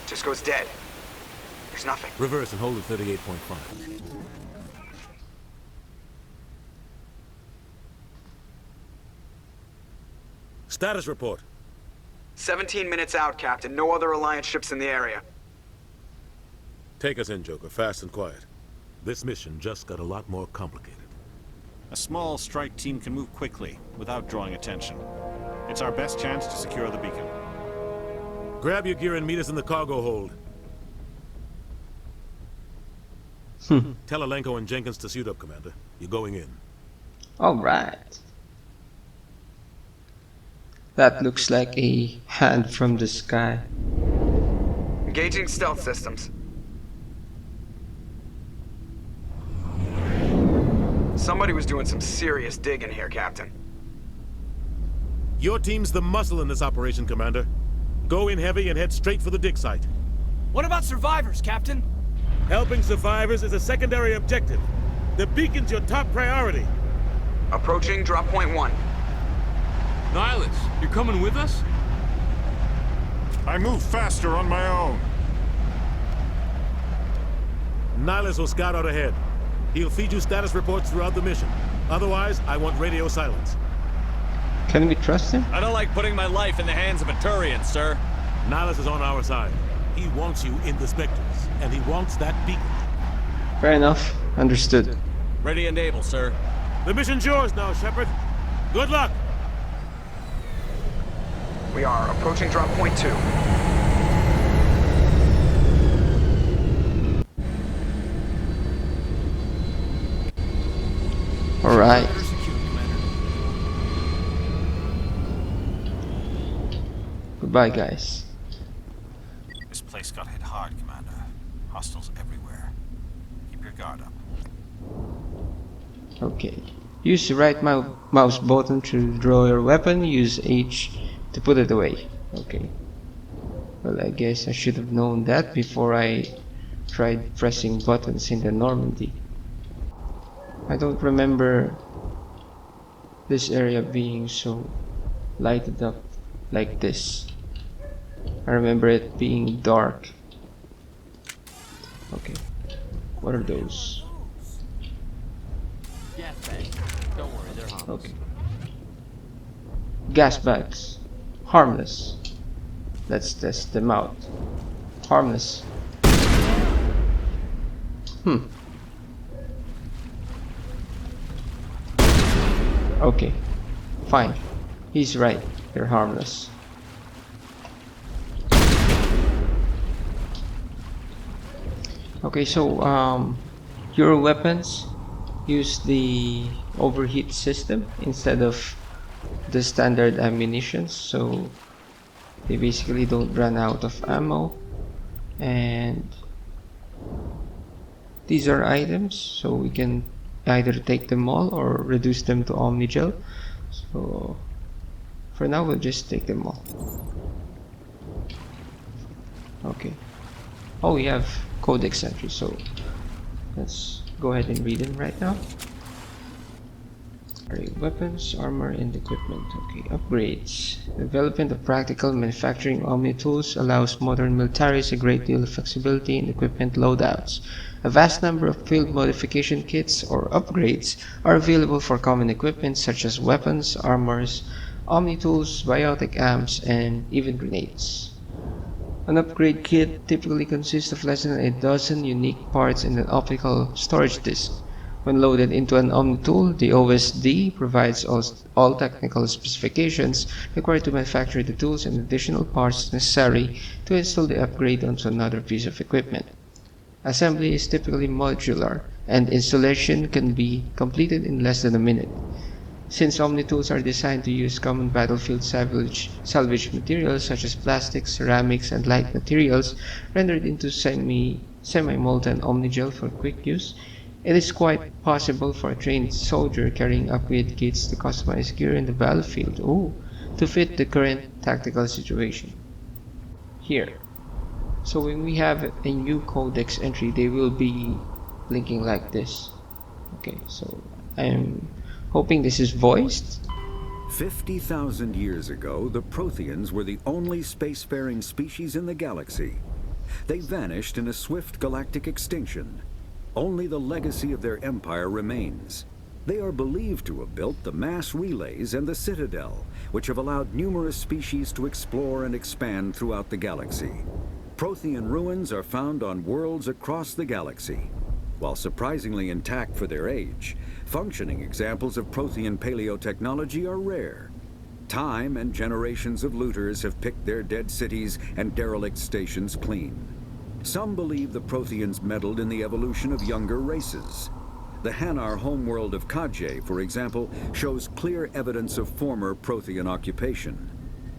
Just goes dead. There's nothing. Reverse and hold at 38.5. Status report. 17 minutes out, Captain. No other Alliance ships in the area. Take us in, Joker, fast and quiet. This mission just got a lot more complicated. A small strike team can move quickly, without drawing attention. It's our best chance to secure the beacon. Grab your gear and meet us in the cargo hold. Tell Alenko and Jenkins to suit up, Commander. You're going in. Alright. That looks like a hand from the sky. Engaging stealth systems. Somebody was doing some serious digging here, Captain. Your team's the muscle in this operation, Commander. Go in heavy and head straight for the dig site. What about survivors, Captain? Helping survivors is a secondary objective. The beacon's your top priority. Approaching drop point 1. Nihilus, you're coming with us? I move faster on my own. Nihilus will scout out ahead. He'll feed you status reports throughout the mission. Otherwise, I want radio silence. Can we trust him? I don't like putting my life in the hands of a Turian, sir. Nihilus is on our side. He wants you in the Spectres, and he wants that beacon. Fair enough. Understood. Ready and able, sir. The mission's yours now, Shepard. Good luck! We are approaching drop point 2. Alright. Goodbye, guys. This place got hit hard, Commander. Hostiles everywhere. Keep your guard up. Okay. Use the right mouse button to draw your weapon. Use H to put it away. Okay. Well, I guess I should have known that before I tried pressing buttons in the Normandy. I don't remember this area being so lighted up like this. I remember it being dark. Okay. What are those? Gas bags. Don't worry, they're harmless. Okay. Gas bags. Harmless. Let's test them out. Harmless. Okay. Fine. He's right. They're harmless. Okay, so your weapons use the overheat system instead of the standard ammunition, so they basically don't run out of ammo. And these are items, so we can either take them all or reduce them to Omnigel. So for now we'll just take them all. Okay. Oh, we have codex entries, so let's go ahead and read them right now. Alright, weapons, armor, and equipment. Okay, upgrades. Development of practical manufacturing Omni tools allows modern militaries a great deal of flexibility in equipment loadouts. A vast number of field modification kits or upgrades are available for common equipment such as weapons, armors, Omni tools, biotic amps, and even grenades. An upgrade kit typically consists of less than a dozen unique parts and an optical storage disk. When loaded into an Omni tool, the OSD provides all technical specifications required to manufacture the tools and additional parts necessary to install the upgrade onto another piece of equipment. Assembly is typically modular, and installation can be completed in less than a minute. Since Omni tools are designed to use common battlefield salvage materials such as plastics, ceramics, and light materials rendered into semi-molten Omnigel for quick use, it is quite possible for a trained soldier carrying upgrade kits to customize gear in the battlefield to fit the current tactical situation. Here. So when we have a new codex entry, they will be blinking like this. Okay, so I'm hoping this is voiced. 50,000 years ago, the Protheans were the only spacefaring species in the galaxy. They vanished in a swift galactic extinction. Only the legacy of their empire remains. They are believed to have built the mass relays and the Citadel, which have allowed numerous species to explore and expand throughout the galaxy. Prothean ruins are found on worlds across the galaxy. While surprisingly intact for their age, functioning examples of Prothean paleotechnology are rare. Time and generations of looters have picked their dead cities and derelict stations clean. Some believe the Protheans meddled in the evolution of younger races. The Hanar homeworld of Kajay, for example, shows clear evidence of former Prothean occupation.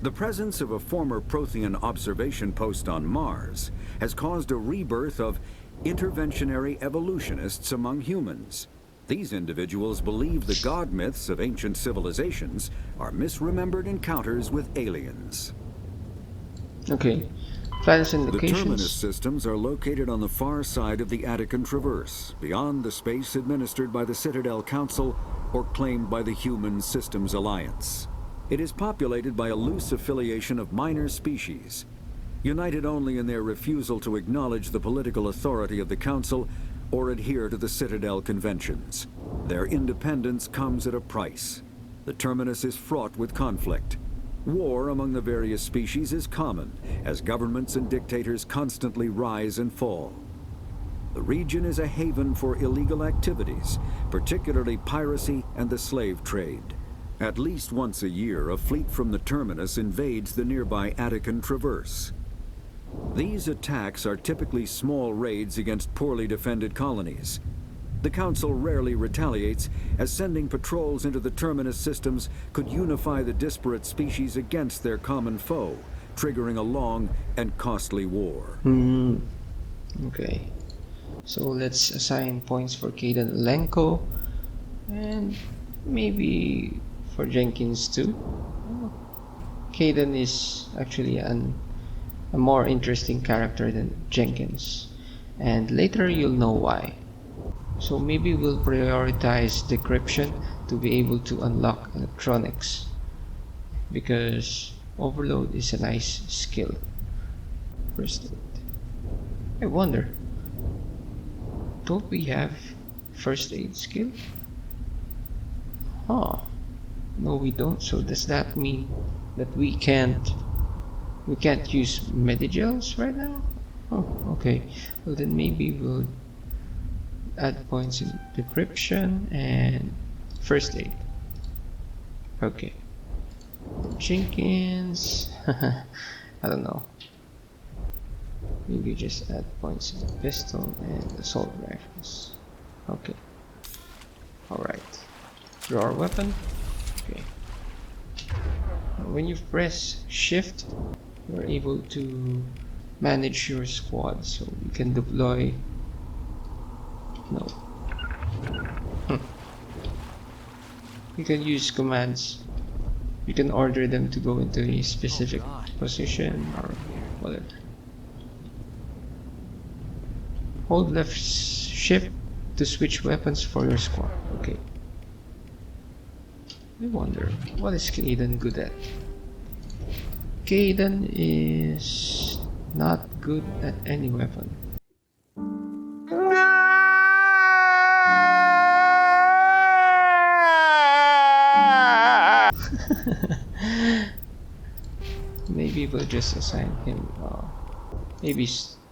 The presence of a former Prothean observation post on Mars has caused a rebirth of interventionary evolutionists among humans. These individuals believe the god myths of ancient civilizations are misremembered encounters with aliens. Okay. Planets and The locations. terminus systems are located on the far side of the Attican Traverse, beyond the space administered by the Citadel Council or claimed by the Human Systems Alliance. It is populated by a loose affiliation of minor species, united only in their refusal to acknowledge the political authority of the Council or adhere to the Citadel conventions. Their independence comes at a price. The terminus is fraught with conflict. War among the various species is common, as governments and dictators constantly rise and fall. The region is a haven for illegal activities, particularly piracy and the slave trade. At least once a year, a fleet from the terminus invades the nearby Attican Traverse. These attacks are typically small raids against poorly defended colonies. The Council rarely retaliates, as sending patrols into the terminus systems could unify the disparate species against their common foe, triggering a long and costly war. Okay. So let's assign points for Caden Lenko and maybe for Jenkins too. Caden is actually a more interesting character than Jenkins, and later you'll know why. So maybe we'll prioritize decryption to be able to unlock electronics, because overload is a nice skill. First aid. I wonder, don't we have first aid skill? Huh. No, we don't. So does that mean that we can't use medigels right now? Oh, okay. Well, then maybe we'll add points in decryption and first aid. Okay. Jenkins. I don't know. Maybe just add points in pistol and assault rifles. Okay. Alright. Draw our weapon. Okay. When you press shift, you're able to manage your squad, so you can deploy. No. You can use commands. You can order them to go into a specific position or whatever. Hold left shift to switch weapons for your squad. Okay. I wonder, what is Caden good at? Caden is not good at any weapon. Maybe we'll just assign him maybe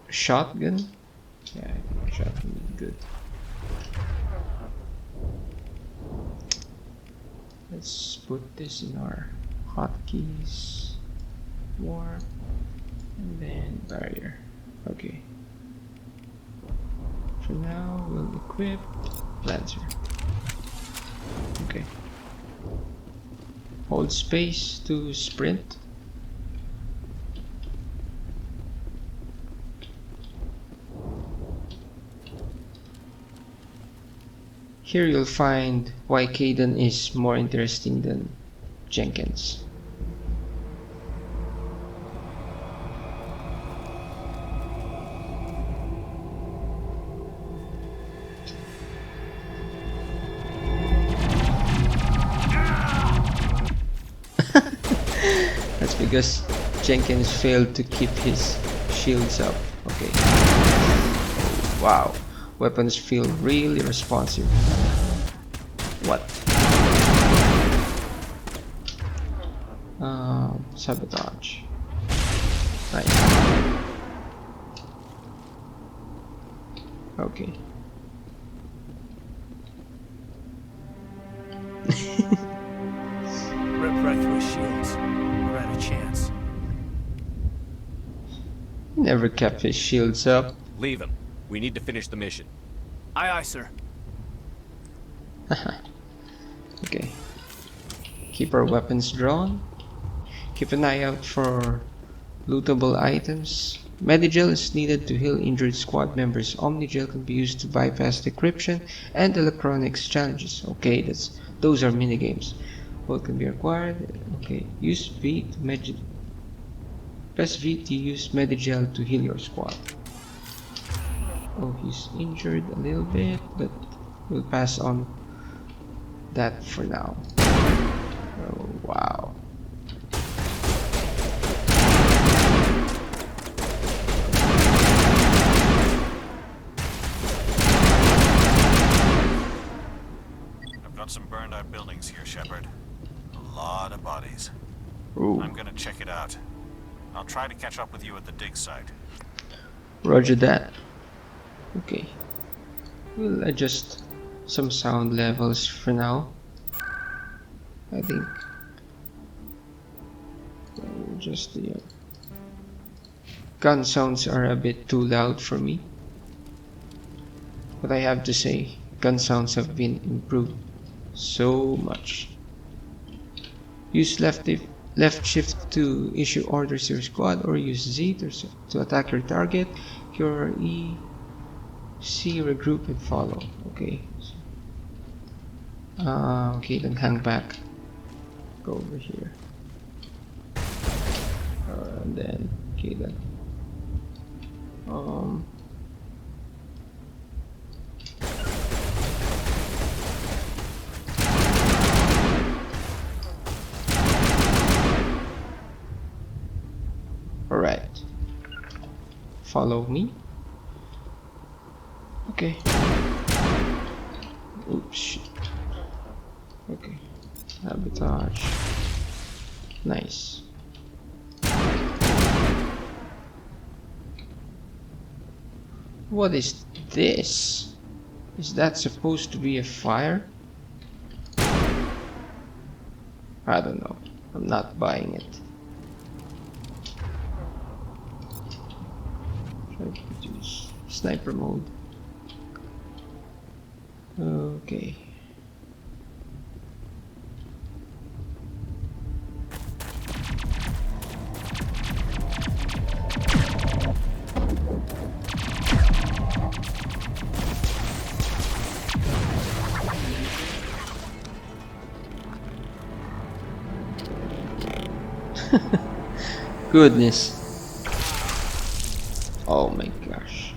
shotgun. Yeah, I think shotgun is good. Let's put this in our hotkeys. Warp and then barrier. Okay. For now, we'll equip Lancer. Okay. Hold space to sprint. Here you'll find why Caden is more interesting than Jenkins. That's because Jenkins failed to keep his shields up. Okay. Wow. Weapons feel really responsive. What? Sabotage. Nice. Okay. Rip right through his shields. We're at a chance. He never kept his shields up. Leave him. We need to finish the mission. Aye, aye, sir. Okay. Keep our weapons drawn. Keep an eye out for lootable items. Medigel is needed to heal injured squad members. Omnigel can be used to bypass decryption and electronics challenges. Okay, those are minigames. What can be required? Okay, use V to press V to use Medigel to heal your squad. Oh, he's injured a little bit, but we'll pass on that for now. Oh, wow. I've got some burned out buildings here, Shepard. A lot of bodies. Ooh. I'm gonna check it out. I'll try to catch up with you at the dig site. Roger that. Okay, we'll adjust some sound levels for now. I think just the gun sounds are a bit too loud for me, but I have to say gun sounds have been improved so much. Use left Left shift to issue orders to your squad, or use Z to attack your target. Q or E, C, regroup and follow. Okay. Okay, then hang back. Go over here. And then, okay then. Alright. Follow me. Okay. Oops, shit. Okay. Sabotage. Nice. What is this? Is that supposed to be a fire? I don't know. I'm not buying it. Try to produce sniper mode. Okay. Goodness. Oh my gosh.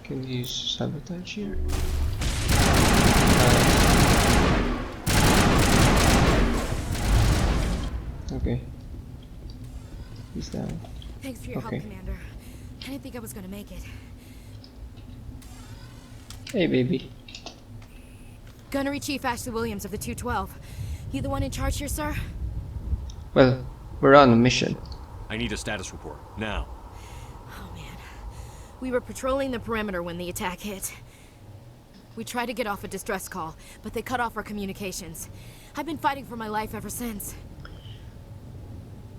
Can we use sabotage here? Okay. He's down. Thanks for your help, Commander. I didn't think I was gonna make it. Hey, baby. Gunnery Chief Ashley Williams of the 212. You the one in charge here, sir? Well, we're on a mission. I need a status report, now. Oh, man. We were patrolling the perimeter when the attack hit. We tried to get off a distress call, but they cut off our communications. I've been fighting for my life ever since.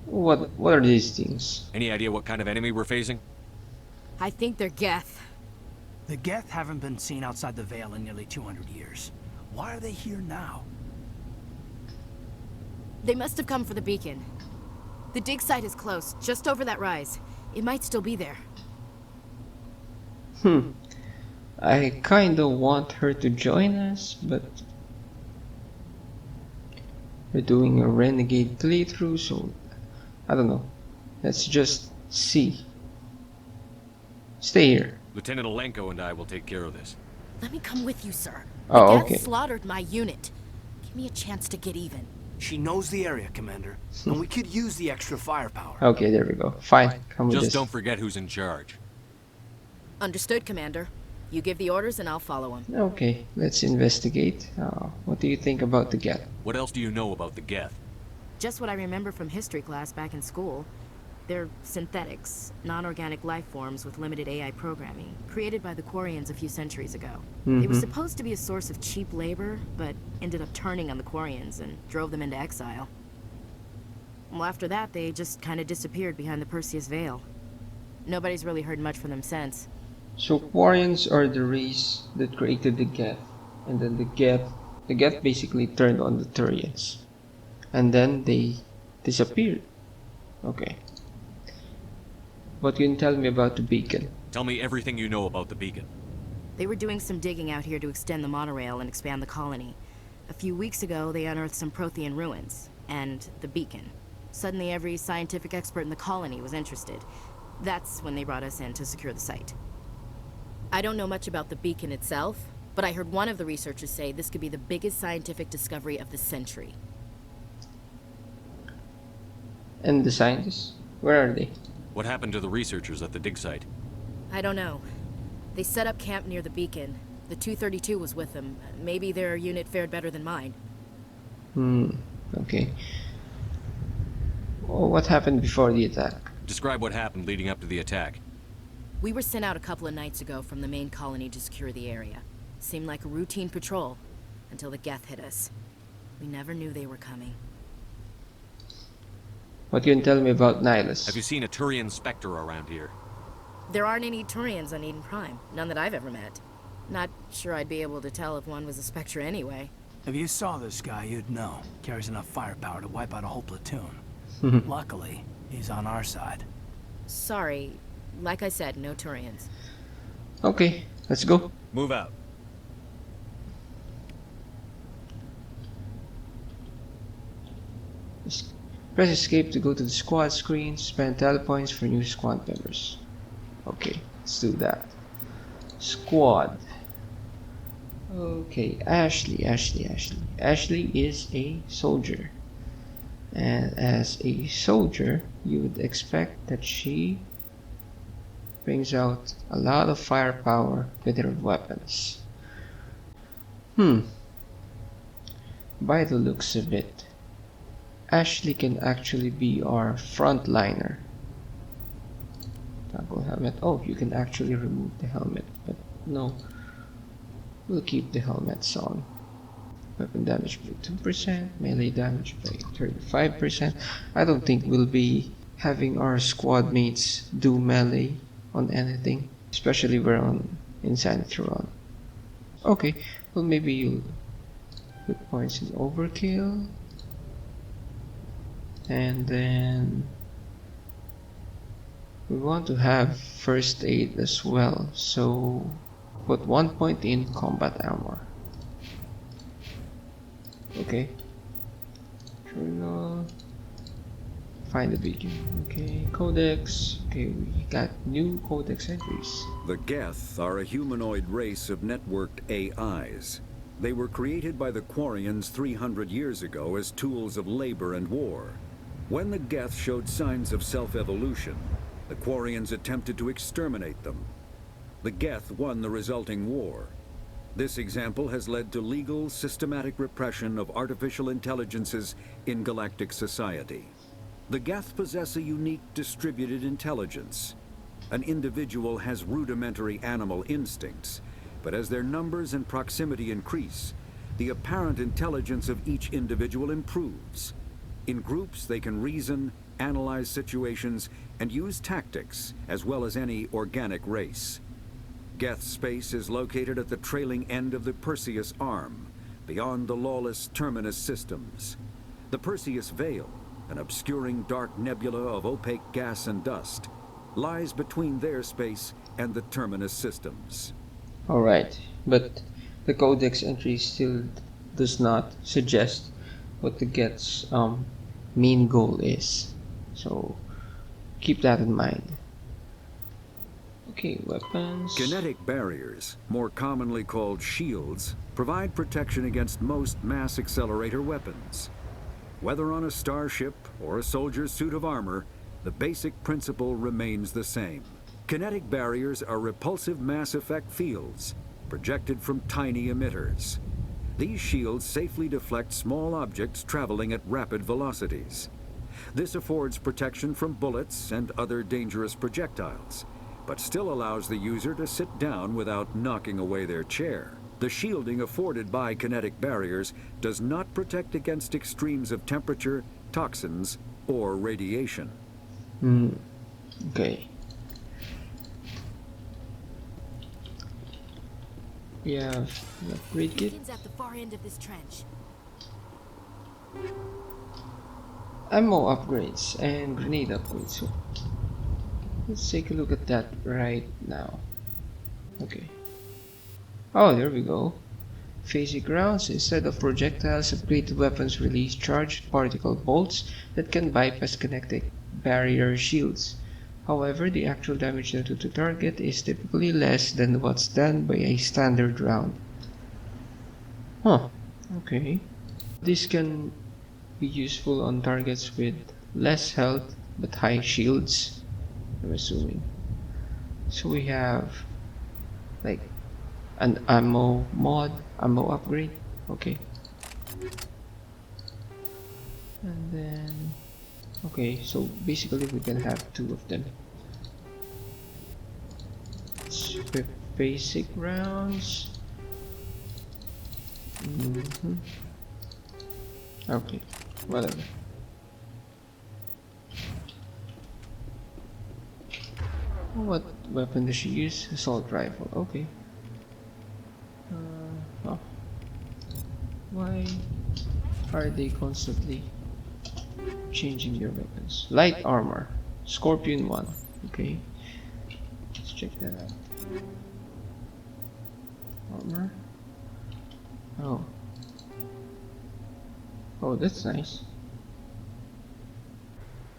What are these things? Any idea what kind of enemy we're facing? I think they're Geth. The Geth haven't been seen outside the Veil in nearly 200 years. Why are they here now? They must have come for the beacon. The dig site is close, just over that rise. It might still be there. I kinda want her to join us, but we're doing a Renegade playthrough, so I don't know. Let's just see. Stay here. Lieutenant Alenko and I will take care of this. Let me come with you, sir. Oh, the Geth okay. slaughtered my unit. Give me a chance to get even. She knows the area, Commander, and we could use the extra firepower. Okay, there we go. Fine, come with Just this. don't forget who's in charge. Understood, Commander. You give the orders and I'll follow them. Okay, let's investigate. What do you think about the Geth? What else do you know about the Geth? Just what I remember from history class back in school. They're synthetics, non-organic life forms with limited AI programming, created by the Quarians a few centuries ago. They were supposed to be a source of cheap labor, but ended up turning on the Quarians and drove them into exile. Well, after that, they just kind of disappeared behind the Perseus Veil. Nobody's really heard much from them since. So Quarians are the race that created the Geth, and then the Geth basically turned on the Turians, and then they disappeared. Okay. What can you tell me about the beacon? Tell me everything you know about the beacon. They were doing some digging out here to extend the monorail and expand the colony. A few weeks ago, they unearthed some Prothean ruins, and the beacon. Suddenly every scientific expert in the colony was interested. That's when they brought us in to secure the site. I don't know much about the beacon itself, but I heard one of the researchers say this could be the biggest scientific discovery of the century. And the scientists? Where are they? What happened to the researchers at the dig site? I don't know. They set up camp near the beacon. The 232 was with them. Maybe their unit fared better than mine. Okay. Well, what happened before the attack? Describe what happened leading up to the attack. We were sent out a couple of nights ago from the main colony to secure the area. Seemed like a routine patrol, until the Geth hit us. We never knew they were coming. What can you tell me about Nihilus? Have you seen a Turian Spectre around here? There aren't any Turians on Eden Prime. None that I've ever met. Not sure I'd be able to tell if one was a Spectre anyway. If you saw this guy, you'd know. Carries enough firepower to wipe out a whole platoon. Luckily, he's on our side. Sorry. Like I said, no Turians. Okay, let's go. Move out. Press escape to go to the squad screen. Spend telepoints for new squad members. Okay, let's do that. Squad. Okay, Ashley is a soldier. And as a soldier, you would expect that she brings out a lot of firepower with her weapons. By the looks of it, Ashley can actually be our frontliner. Toggle helmet. Oh, you can actually remove the helmet, but no. We'll keep the helmets on. Weapon damage by 2%, melee damage by 35%. I don't think we'll be having our squad mates do melee on anything, especially we're on Insanity Run. Okay, well maybe you'll put points in overkill. And then we want to have first aid as well, so put 1 point in combat armor. Okay. Journal. Find the video. Okay. Codex. Okay, we got new codex entries. The Geth are a humanoid race of networked AIs. They were created by the Quarians 300 years ago as tools of labor and war. When the Geth showed signs of self-evolution, the Quarians attempted to exterminate them. The Geth won the resulting war. This example has led to legal, systematic repression of artificial intelligences in galactic society. The Geth possess a unique distributed intelligence. An individual has rudimentary animal instincts, but as their numbers and proximity increase, the apparent intelligence of each individual improves. In groups, they can reason, analyze situations, and use tactics, as well as any organic race. Geth space is located at the trailing end of the Perseus Arm, beyond the lawless Terminus systems. The Perseus Veil, an obscuring dark nebula of opaque gas and dust, lies between their space and the Terminus systems. Alright, but the codex entry still does not suggest what the Geth's main goal is. So keep that in mind. Okay, weapons. Kinetic barriers, more commonly called shields, provide protection against most mass accelerator weapons. Whether on a starship or a soldier's suit of armor, the basic principle remains the same. Kinetic barriers are repulsive mass effect fields, projected from tiny emitters. These shields safely deflect small objects traveling at rapid velocities. This affords protection from bullets and other dangerous projectiles, but still allows the user to sit down without knocking away their chair. The shielding afforded by kinetic barriers does not protect against extremes of temperature, toxins, or radiation. Okay. We have an upgrade kit. At the far end of this trench. Ammo upgrades and grenade upgrades. So let's take a look at that right now. Okay. Oh, there we go. Phasic rounds. Instead of projectiles, upgraded weapons release charged particle bolts that can bypass kinetic barrier shields. However, the actual damage done to the target is typically less than what's done by a standard round. Huh. Okay. This can be useful on targets with less health but high shields, I'm assuming. So we have like an ammo upgrade. Okay. And then okay, so basically we can have two of them. Let's equip basic rounds. Okay, whatever. What weapon does she use? Assault rifle. Okay. Oh. Why are they constantly changing their weapons? Light armor. Scorpion 1. Okay. Let's check that out. Armor. Oh. Oh, that's nice.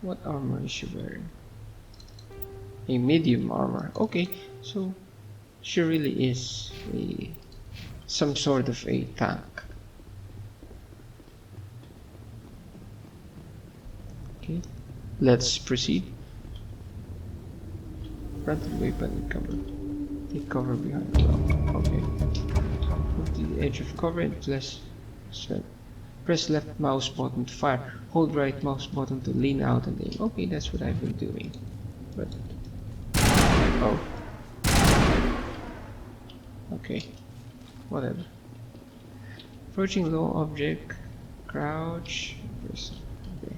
What armor is she wearing? A medium armor. Okay, so she really is some sort of a tank. Okay, let's proceed. Frontal weapon cover. Take cover behind the wall. Okay. Move to the edge of cover and press left mouse button to fire. Hold right mouse button to lean out and aim. Okay, that's what I've been doing. But oh. Okay. Whatever. Approaching low object. Crouch. Press. Okay.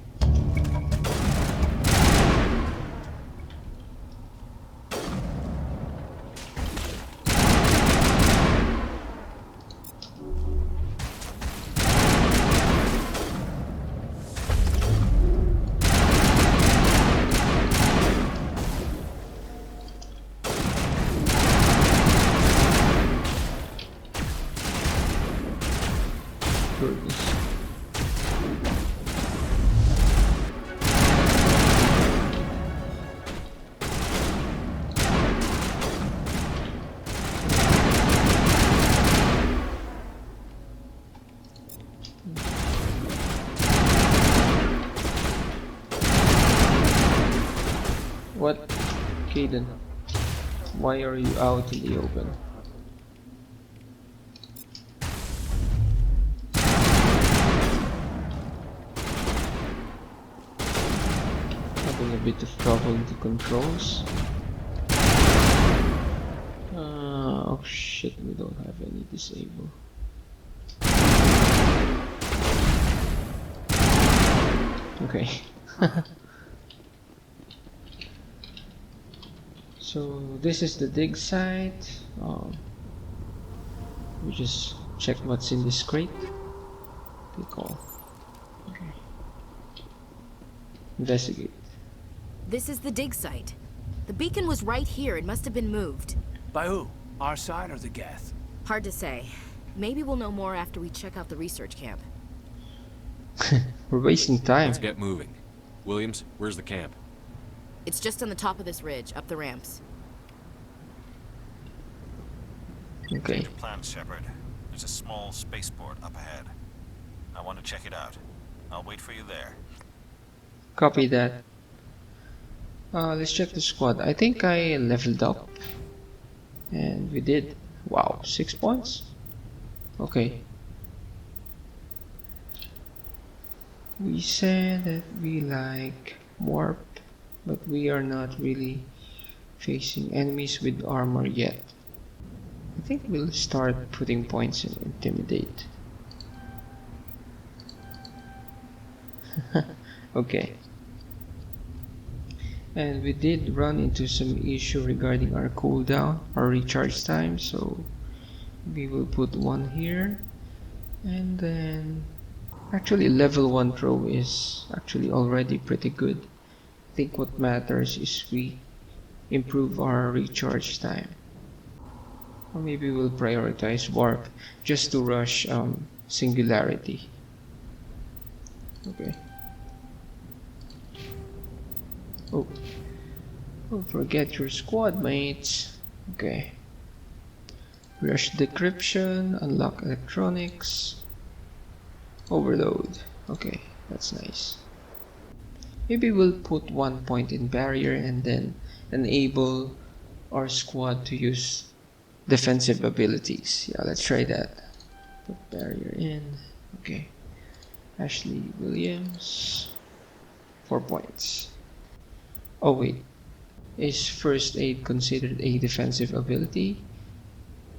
What? Caden, why are you out in the open? Having a bit of trouble with the controls. Oh shit, we don't have any disable. Okay. So this is the dig site. We just check what's in this crate. Take all. Okay. Investigate. This is the dig site. The beacon was right here. It must have been moved. By who? Our side or the Geth? Hard to say. Maybe we'll know more after we check out the research camp. We're wasting time. Let's get moving. Williams, where's the camp? It's just on the top of this ridge, up the ramps. Okay. Change of plans, Shepard. There's a small spaceport up ahead. I want to check it out. I'll wait for you there. Copy that. Let's check the squad. I think I leveled up. And we did. Wow, 6 points? Okay. We said that we like warp, but we are not really facing enemies with armor yet. I think we'll start putting points in intimidate. Okay. And we did run into some issue regarding our cooldown, our recharge time, so we will put one here. And then actually level 1 throw is actually already pretty good. I think what matters is we improve our recharge time. Or maybe we'll prioritize warp just to rush singularity. Okay. Oh, don't forget your squad mates. Okay. Rush decryption, unlock electronics, overload. Okay, that's nice. Maybe we'll put 1 point in barrier and then enable our squad to use defensive abilities. Yeah, let's try that. Put barrier in. Okay. Ashley Williams. 4 points. Oh wait. Is first aid considered a defensive ability?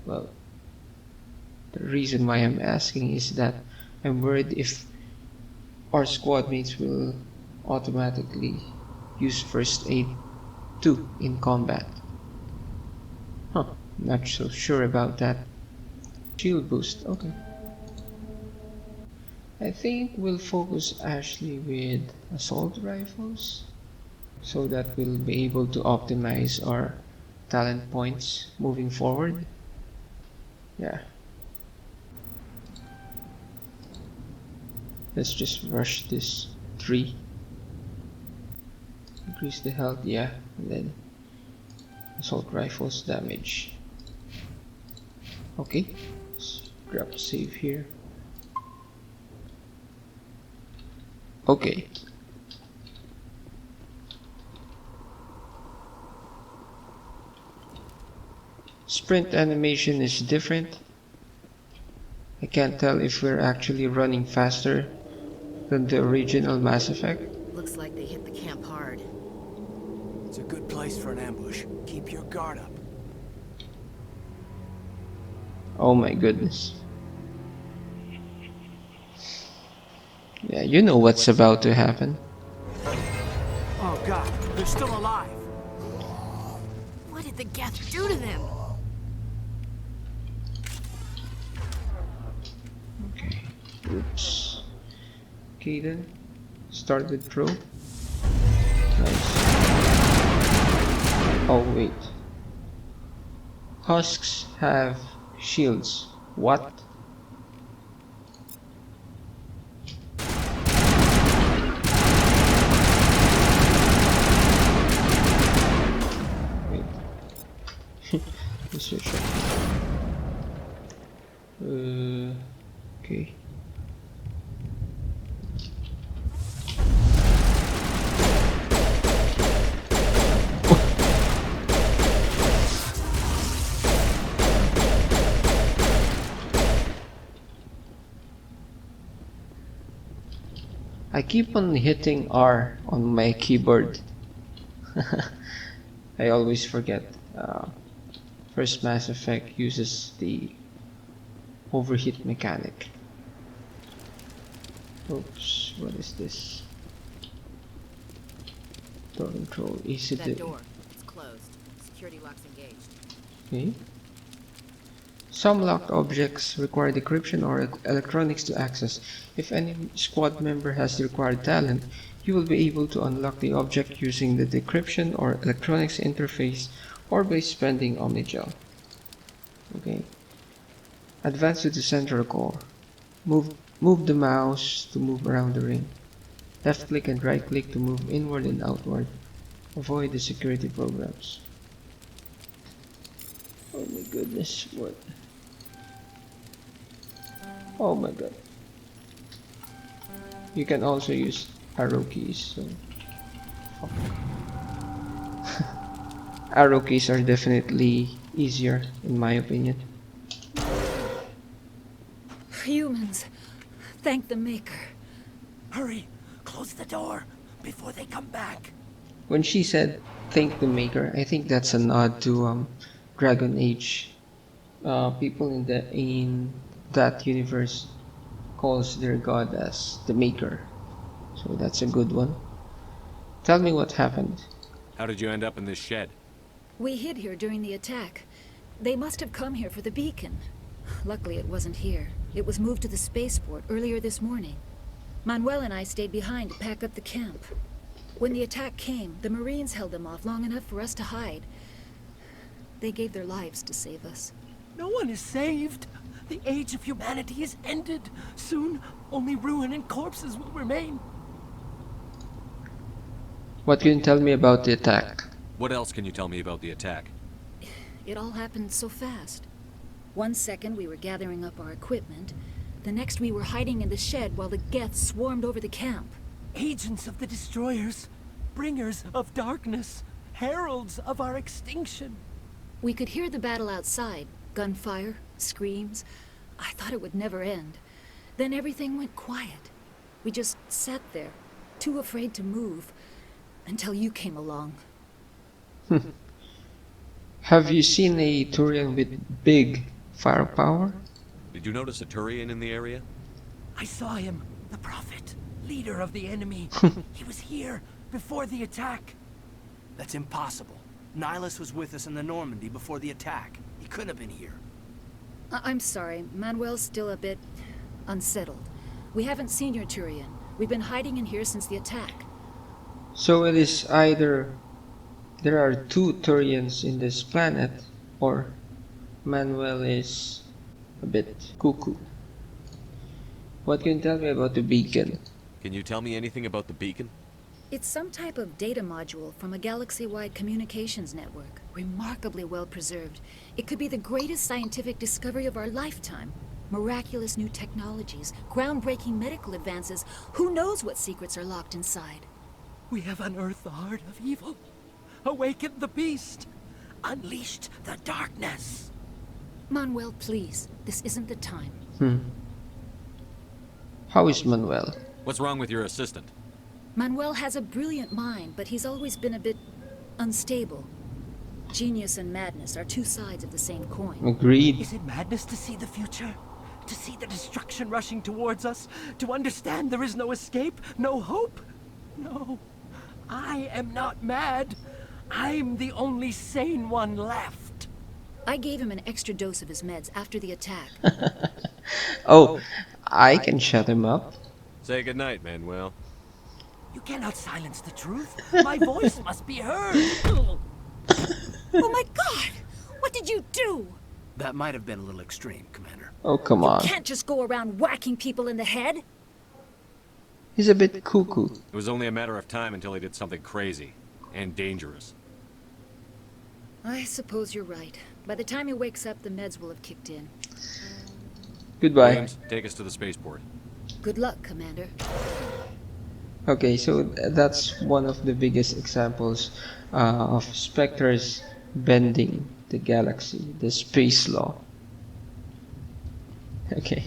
Well, the reason why I'm asking is that I'm worried if our squad mates will automatically use first aid too in combat. Huh, not so sure about that. Shield boost, okay. I think we'll focus Ashley with assault rifles so that we'll be able to optimize our talent points moving forward. Yeah. Let's just rush this 3. Increase the health, yeah, and then assault rifles damage. Okay, let's grab save here. Okay. Sprint animation is different. I can't tell if we're actually running faster than the original Mass Effect. Looks like they hit the camp hard. It's a good place for an ambush. Keep your guard up. Oh my goodness. Yeah, you know what's about to happen. Oh god, they're still alive. What did the Geth do to them? Okay. Oops. Okay then. Start with pro. Nice. Oh wait. Husks have shields. What? Wait. This is okay. I keep on hitting R on my keyboard. I always forget. First Mass Effect uses the overheat mechanic. Oops, what is this? Door control, easy to... That door, it's closed. Security lock's engaged. Okay. Some locked objects require decryption or electronics to access. If any squad member has the required talent, you will be able to unlock the object using the decryption or electronics interface or by spending Omnigel. Okay. Advance to the central core. Move the mouse to move around the ring. Left click and right click to move inward and outward. Avoid the security programs. Oh my goodness, what? Oh my god. You can also use arrow keys, so... Arrow keys are definitely easier, in my opinion. Humans, thank the Maker. Hurry, close the door before they come back. When she said, thank the Maker, I think that's a nod to Dragon Age. People in that universe calls their god as the Maker. So that's a good one. Tell me what happened. How did you end up in this shed? We hid here during the attack. They must have come here for the beacon. Luckily it wasn't here. It was moved to the spaceport earlier this morning. Manuel and I stayed behind to pack up the camp. When the attack came, the Marines held them off long enough for us to hide. They gave their lives to save us. No one is saved. The age of humanity is ended. Soon, only ruin and corpses will remain. What can you tell me about the attack? What else can you tell me about the attack? It all happened so fast. 1 second we were gathering up our equipment. The next we were hiding in the shed while the Geth swarmed over the camp. Agents of the destroyers, bringers of darkness, heralds of our extinction. We could hear the battle outside. Gunfire, screams. I thought it would never end. Then everything went quiet. We just sat there, too afraid to move, until you came along. Have you seen a Turian with big firepower? Did you notice a Turian in the area? I saw him, the Prophet, leader of the enemy. He was here before the attack. That's impossible. Nihilus was with us in the Normandy before the attack. He couldn't have been here. I'm sorry. Manuel's still a bit unsettled. We haven't seen your Turian. We've been hiding in here since the attack. So it is either there are two Turians in this planet, or Manuel is a bit cuckoo. What can you tell me about the beacon? Can you tell me anything about the beacon? It's some type of data module from a galaxy-wide communications network. Remarkably well preserved. It could be the greatest scientific discovery of our lifetime. Miraculous new technologies, groundbreaking medical advances. Who knows what secrets are locked inside? We have unearthed the heart of evil, awakened the beast, unleashed the darkness. Manuel, please. This isn't the time. How is Manuel? What's wrong with your assistant? Manuel has a brilliant mind, but he's always been a bit unstable. Genius and madness are two sides of the same coin. Agreed. Is it madness to see the future? To see the destruction rushing towards us? To understand there is no escape? No hope? No. I am not mad. I'm the only sane one left. I gave him an extra dose of his meds after the attack. Oh, I can shut him up. Say goodnight, Manuel. You cannot silence the truth. My voice must be heard. Oh my God! What did you do? That might have been a little extreme, Commander. Oh, come on. You can't just go around whacking people in the head. He's a bit cuckoo. It was only a matter of time until he did something crazy and dangerous. I suppose you're right. By the time he wakes up, the meds will have kicked in. Goodbye. Williams, take us to the spaceport. Good luck, Commander. Okay, so that's one of the biggest examples of Spectres bending the galaxy, the space law. Okay.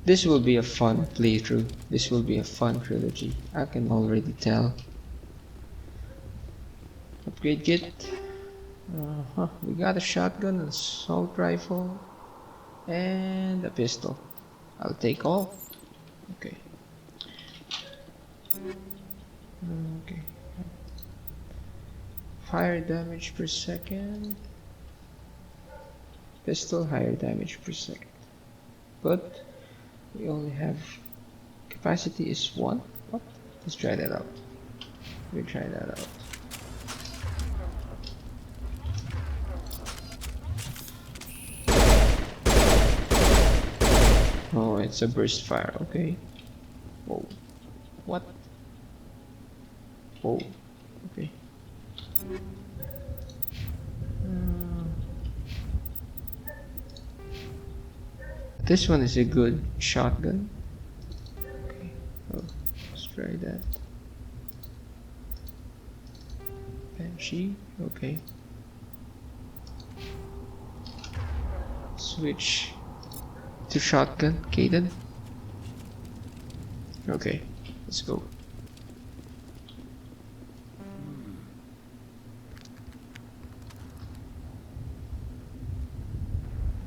This will be a fun playthrough. This will be a fun trilogy. I can already tell. Upgrade kit. We got a shotgun, an assault rifle, and a pistol. I'll take all. Okay. Okay. Higher damage per second. Pistol, higher damage per second. But we only have capacity is 1. What? Let's try that out. We'll try that out. Oh, it's a burst fire. Okay. Whoa. What? Oh, okay. This one is a good shotgun. Okay. Oh, let's try that. Banshee. Okay. Switch to shotgun. Caden. Okay. Let's go.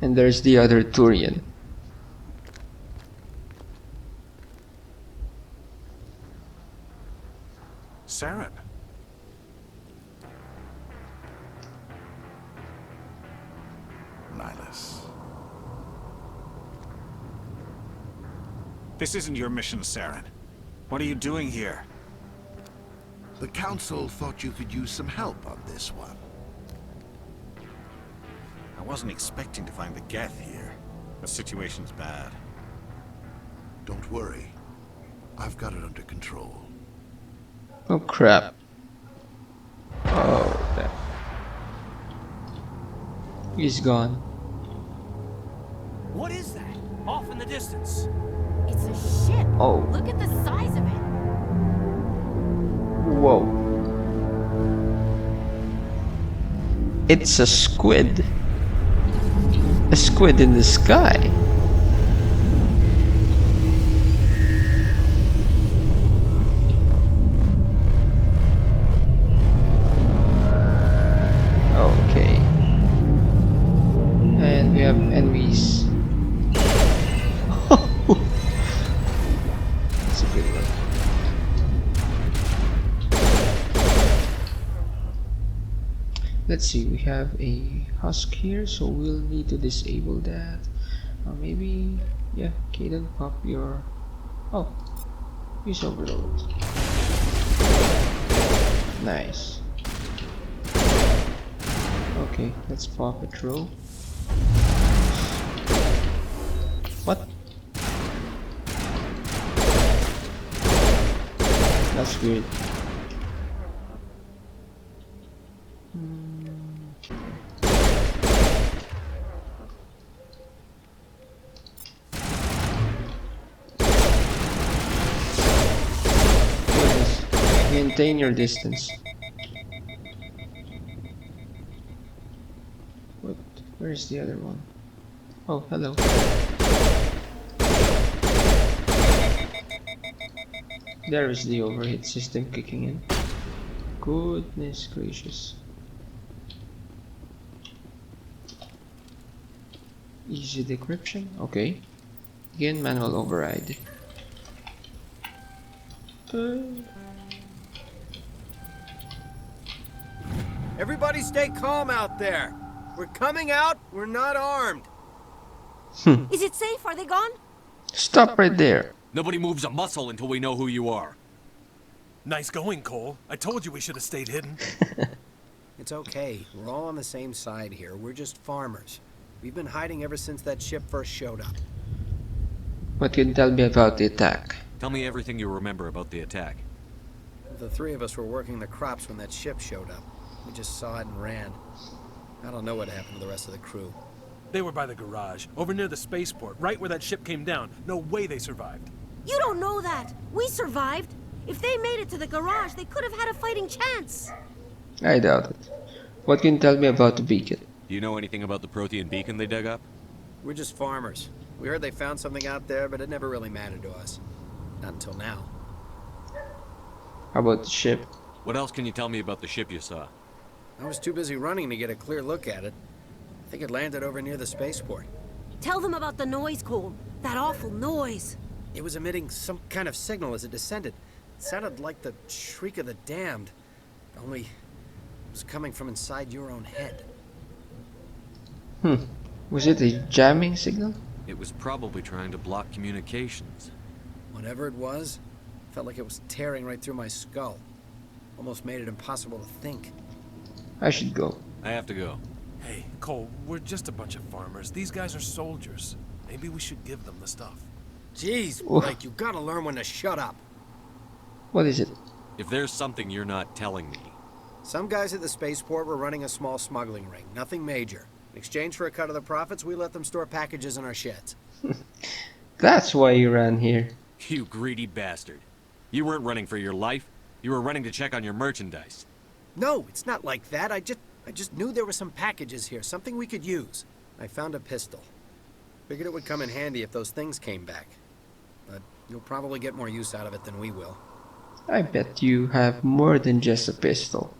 And there's the other Turian. Saren. Nihilus. This isn't your mission, Saren. What are you doing here? The Council thought you could use some help on this one. I wasn't expecting to find the Geth here. The situation's bad. Don't worry. I've got it under control. Oh crap. Oh, that. He's gone. What is that? Off in the distance. It's a ship. Oh. Look at the size of it. Whoa. It's a squid. A squid in the sky. Okay. And we have enemies. Let's see, we have a husk here, so we'll need to disable that. Maybe, yeah, Kaden, pop your... Oh, use overload. Nice. Okay, let's pop a throw. What? That's weird. Maintain your distance. What? Where's the other one? Oh, hello. There is the overheat system kicking in. Goodness gracious. Easy decryption. Okay. Again, manual override. Everybody stay calm out there. We're coming out. We're not armed. Is it safe? Are they gone? Stop right there. Nobody moves a muscle until we know who you are. Nice going, Cole. I told you we should have stayed hidden. It's okay. We're all on the same side here. We're just farmers. We've been hiding ever since that ship first showed up. What can you tell me about the attack? Tell me everything you remember about the attack. The three of us were working the crops when that ship showed up. We just saw it and ran. I don't know what happened to the rest of the crew. They were by the garage, over near the spaceport, right where that ship came down. No way they survived. You don't know that. We survived. If they made it to the garage, they could have had a fighting chance. I doubt it. What can you tell me about the beacon? Do you know anything about the Protean beacon they dug up? We're just farmers. We heard they found something out there, but it never really mattered to us. Not until now. How about the ship? What else can you tell me about the ship you saw? I was too busy running to get a clear look at it. I think it landed over near the spaceport. Tell them about the noise, Cole. That awful noise. It was emitting some kind of signal as it descended. It sounded like the shriek of the damned. Only it was coming from inside your own head. Was it a jamming signal? It was probably trying to block communications. Whatever it was, felt like it was tearing right through my skull. Almost made it impossible to think. I should go. I have to go. Hey, Cole, we're just a bunch of farmers. These guys are soldiers. Maybe we should give them the stuff. Jeez, Blake, you gotta learn when to shut up. What is it? If there's something you're not telling me. Some guys at the spaceport were running a small smuggling ring. Nothing major. In exchange for a cut of the profits, we let them store packages in our sheds. That's why you ran here. You greedy bastard. You weren't running for your life. You were running to check on your merchandise. No, it's not like that. I just knew there were some packages here, something we could use. I found a pistol. Figured it would come in handy if those things came back. But you'll probably get more use out of it than we will. I bet you have more than just a pistol.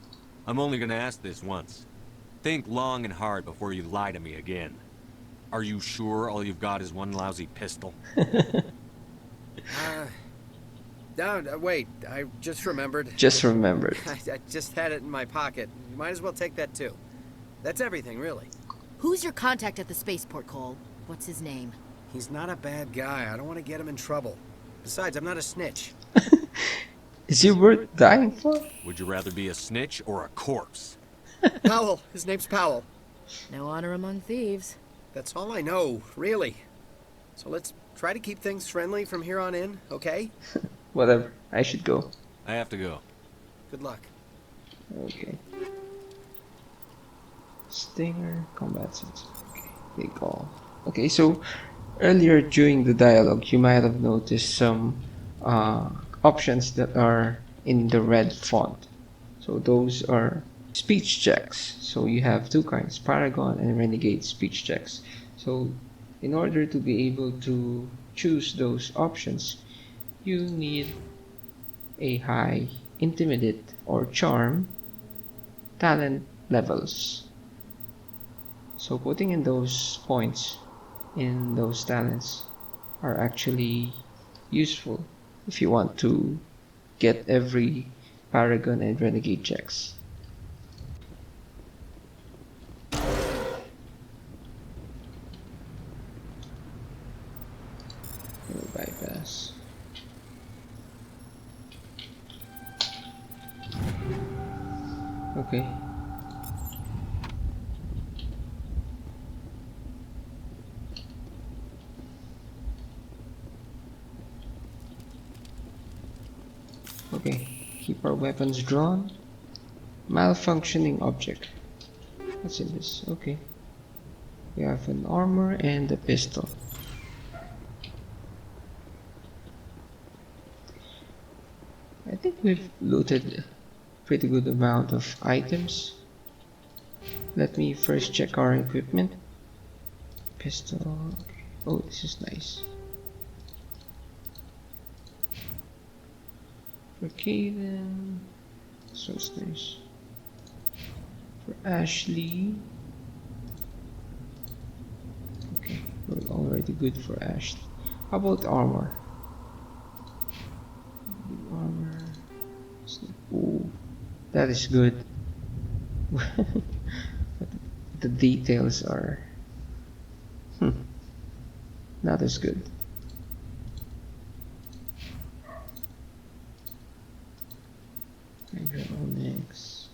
I'm only gonna ask this once. Think long and hard before you lie to me again. Are you sure all you've got is one lousy pistol? Wait, I just remembered. Just remembered. I just had it in my pocket. You might as well take that too. That's everything, really. Who's your contact at the spaceport, Cole? What's his name? He's not a bad guy. I don't want to get him in trouble. Besides, I'm not a snitch. Is he worth dying for? Would you rather be a snitch or a corpse? Powell. His name's Powell. No honor among thieves. That's all I know, really. So let's try to keep things friendly from here on in, okay? Whatever. I should go. I have to go. Good luck. Okay. Stinger, combat sense. Okay, take all. Okay, so earlier during the dialogue, you might have noticed some options that are in the red font. So those are speech checks. So you have two kinds, Paragon and Renegade speech checks. So in order to be able to choose those options, you need a high Intimidate or Charm talent levels. So putting in those points in those talents are actually useful if you want to get every Paragon and Renegade checks. Okay. Okay, keep our weapons drawn. Malfunctioning object. What's in this? Okay. We have an armor and a pistol. I think we've looted a pretty good amount of items. Let me first check our equipment. Pistol. Okay. Oh, this is nice. For Caden, this one's nice. For Ashley, okay, we're already good for Ashley. How about armor? Armor. Ooh, that is good. But the details are not as good. Hydronics.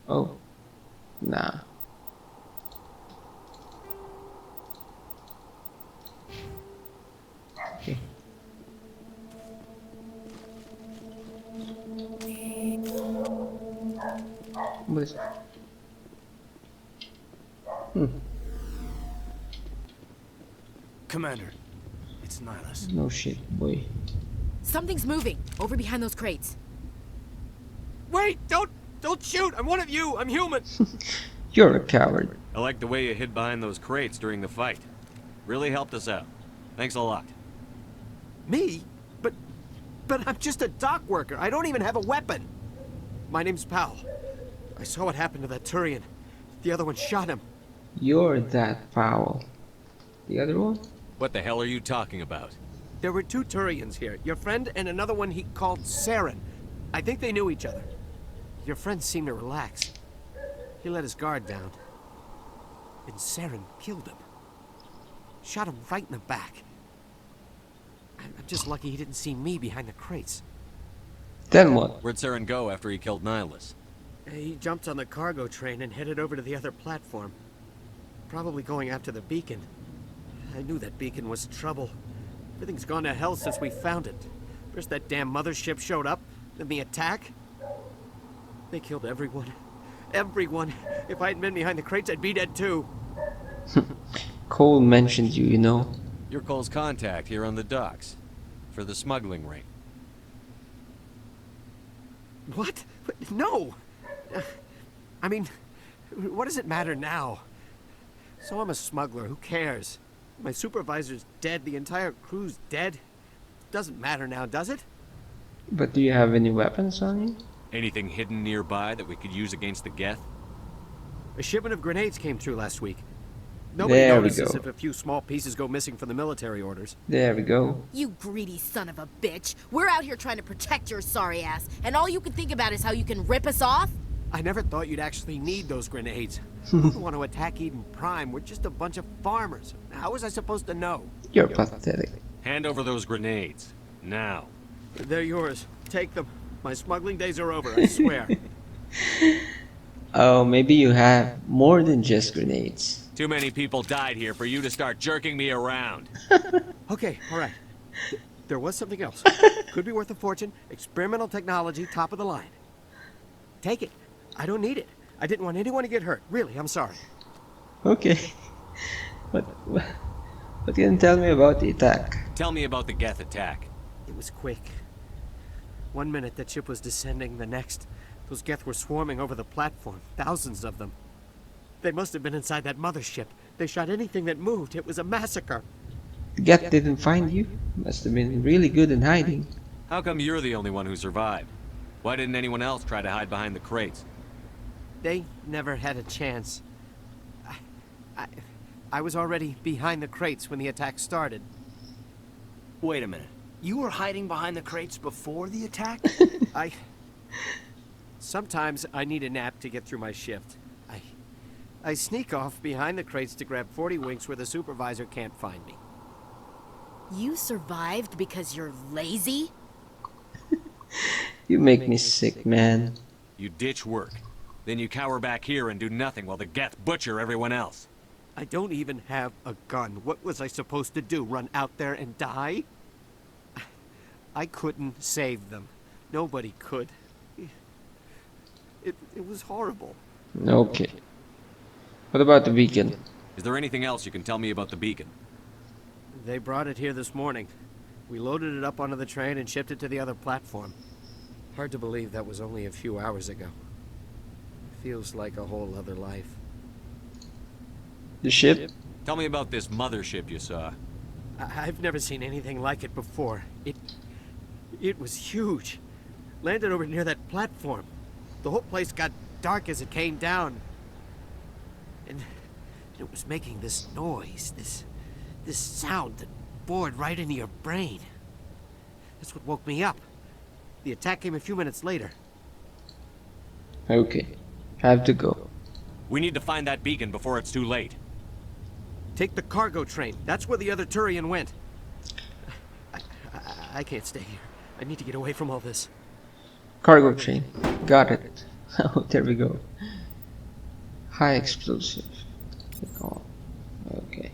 Oh, nah. Okay. What is it? Commander, it's Nihilus. No shit, boy. Something's moving over behind those crates. Wait! Don't shoot! I'm one of you! I'm human! You're a coward. I like the way you hid behind those crates during the fight. Really helped us out. Thanks a lot. Me? But I'm just a dock worker. I don't even have a weapon. My name's Powell. I saw what happened to that Turian. The other one shot him. You're that Powell. The other one? What the hell are you talking about? There were two Turians here. Your friend and another one he called Saren. I think they knew each other. Your friend seemed to relax. He let his guard down. And Saren killed him. Shot him right in the back. I'm just lucky he didn't see me behind the crates. Then what? Where'd Saren go after he killed Nihilus? He jumped on the cargo train and headed over to the other platform. Probably going after the beacon. I knew that beacon was trouble. Everything's gone to hell since we found it. First that damn mothership showed up, then the attack. They killed everyone. Everyone. If I hadn't been behind the crates, I'd be dead too. Cole mentioned you, you know. You're Cole's contact here on the docks. For the smuggling ring. What? No! I mean, what does it matter now? So I'm a smuggler, who cares? My supervisor's dead, the entire crew's dead. Doesn't matter now, does it? But do you have any weapons on you? Anything hidden nearby that we could use against the Geth? A shipment of grenades came through last week. Nobody There we notices go. if a few small pieces go missing from the military orders. There we go. You greedy son of a bitch. We're out here trying to protect your sorry ass, and all you can think about is how you can rip us off? I never thought you'd actually need those grenades. I don't want to attack Eden Prime. We're just a bunch of farmers. How was I supposed to know? You're pathetic. Hand over those grenades. Now. They're yours. Take them. My smuggling days are over, I swear. Oh, maybe you have more than just grenades. Too many people died here for you to start jerking me around. Okay, all right. There was something else. Could be worth a fortune. Experimental technology, top of the line. Take it. I don't need it. I didn't want anyone to get hurt. Really, I'm sorry. Okay. What can you tell me about the attack? Tell me about the Geth attack. It was quick. 1 minute that ship was descending, the next, those Geth were swarming over the platform. Thousands of them. They must have been inside that mothership. They shot anything that moved. It was a massacre. The Geth didn't find you? Must have been really good in hiding. How come you're the only one who survived? Why didn't anyone else try to hide behind the crates? They never had a chance. I was already behind the crates when the attack started. Wait a minute. You were hiding behind the crates before the attack? Sometimes I need a nap to get through my shift. I sneak off behind the crates to grab 40 winks where the supervisor can't find me. You survived because you're lazy? You make me sick, man. You ditch work. Then you cower back here and do nothing while the Geth butcher everyone else. I don't even have a gun. What was I supposed to do? Run out there and die? I couldn't save them. Nobody could. It was horrible. Okay. What about the beacon? Is there anything else you can tell me about the beacon? They brought it here this morning. We loaded it up onto the train and shipped it to the other platform. Hard to believe that was only a few hours ago. Feels like a whole other life. The ship? Tell me about this mothership you saw. I've never seen anything like it before. It was huge. Landed over near that platform. The whole place got dark as it came down. And it was making this noise, this sound that bored right into your brain. That's what woke me up. The attack came a few minutes later. Okay. Have to go. We need to find that beacon before it's too late. Take the cargo train. That's where the other Turian went. I can't stay here. I need to get away from all this. Cargo train. Got it. Oh, there we go. High explosive. Oh, okay.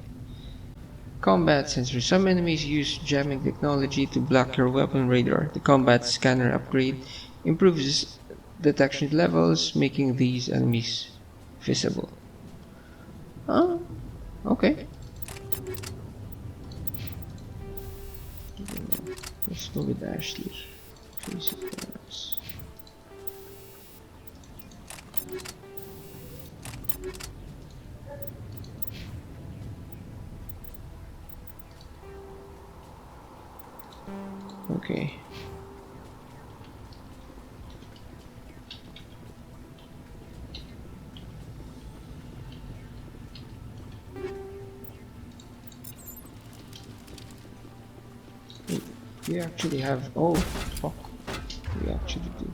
Combat sensor. Some enemies use jamming technology to block your weapon radar. The combat scanner upgrade improves detection levels, making these enemies visible. Oh, okay. Let's go with Ashley. Okay. We actually have. Oh, fuck. We actually do.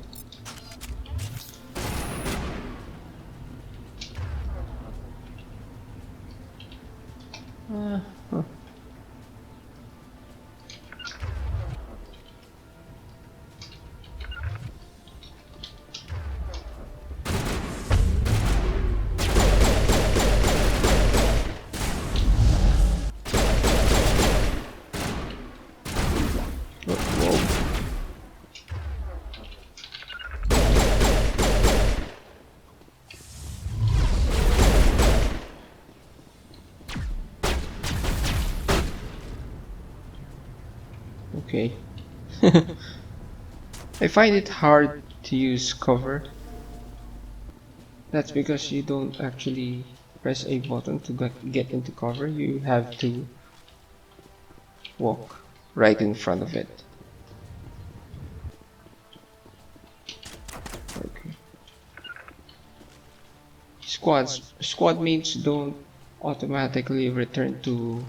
Huh. Okay. I find it hard to use cover. That's because you don't actually press a button to get into cover. You have to walk right in front of it. Okay. Squad mates don't automatically return to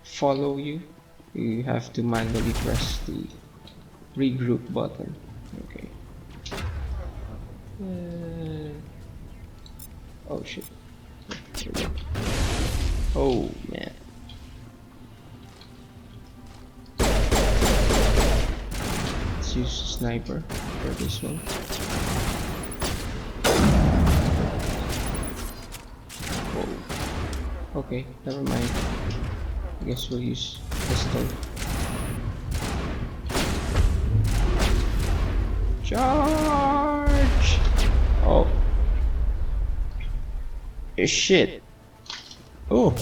follow you. You have to manually press the regroup button. Okay. Oh shit. Oh man. Let's use sniper for this one. Oh. Okay, never mind. I guess we'll use pistol. Charge! Oh. Shit. Oh.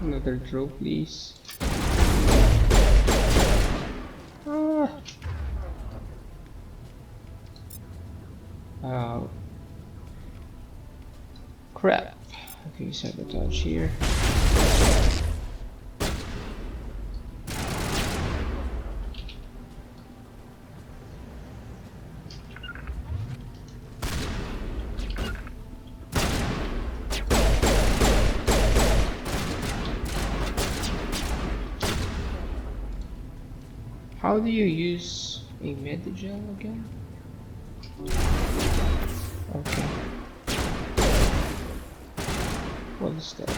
Another throw, please. Ah. Oh. Crap. Okay, sabotage here. How do you use a Medigel again? Okay. What is that?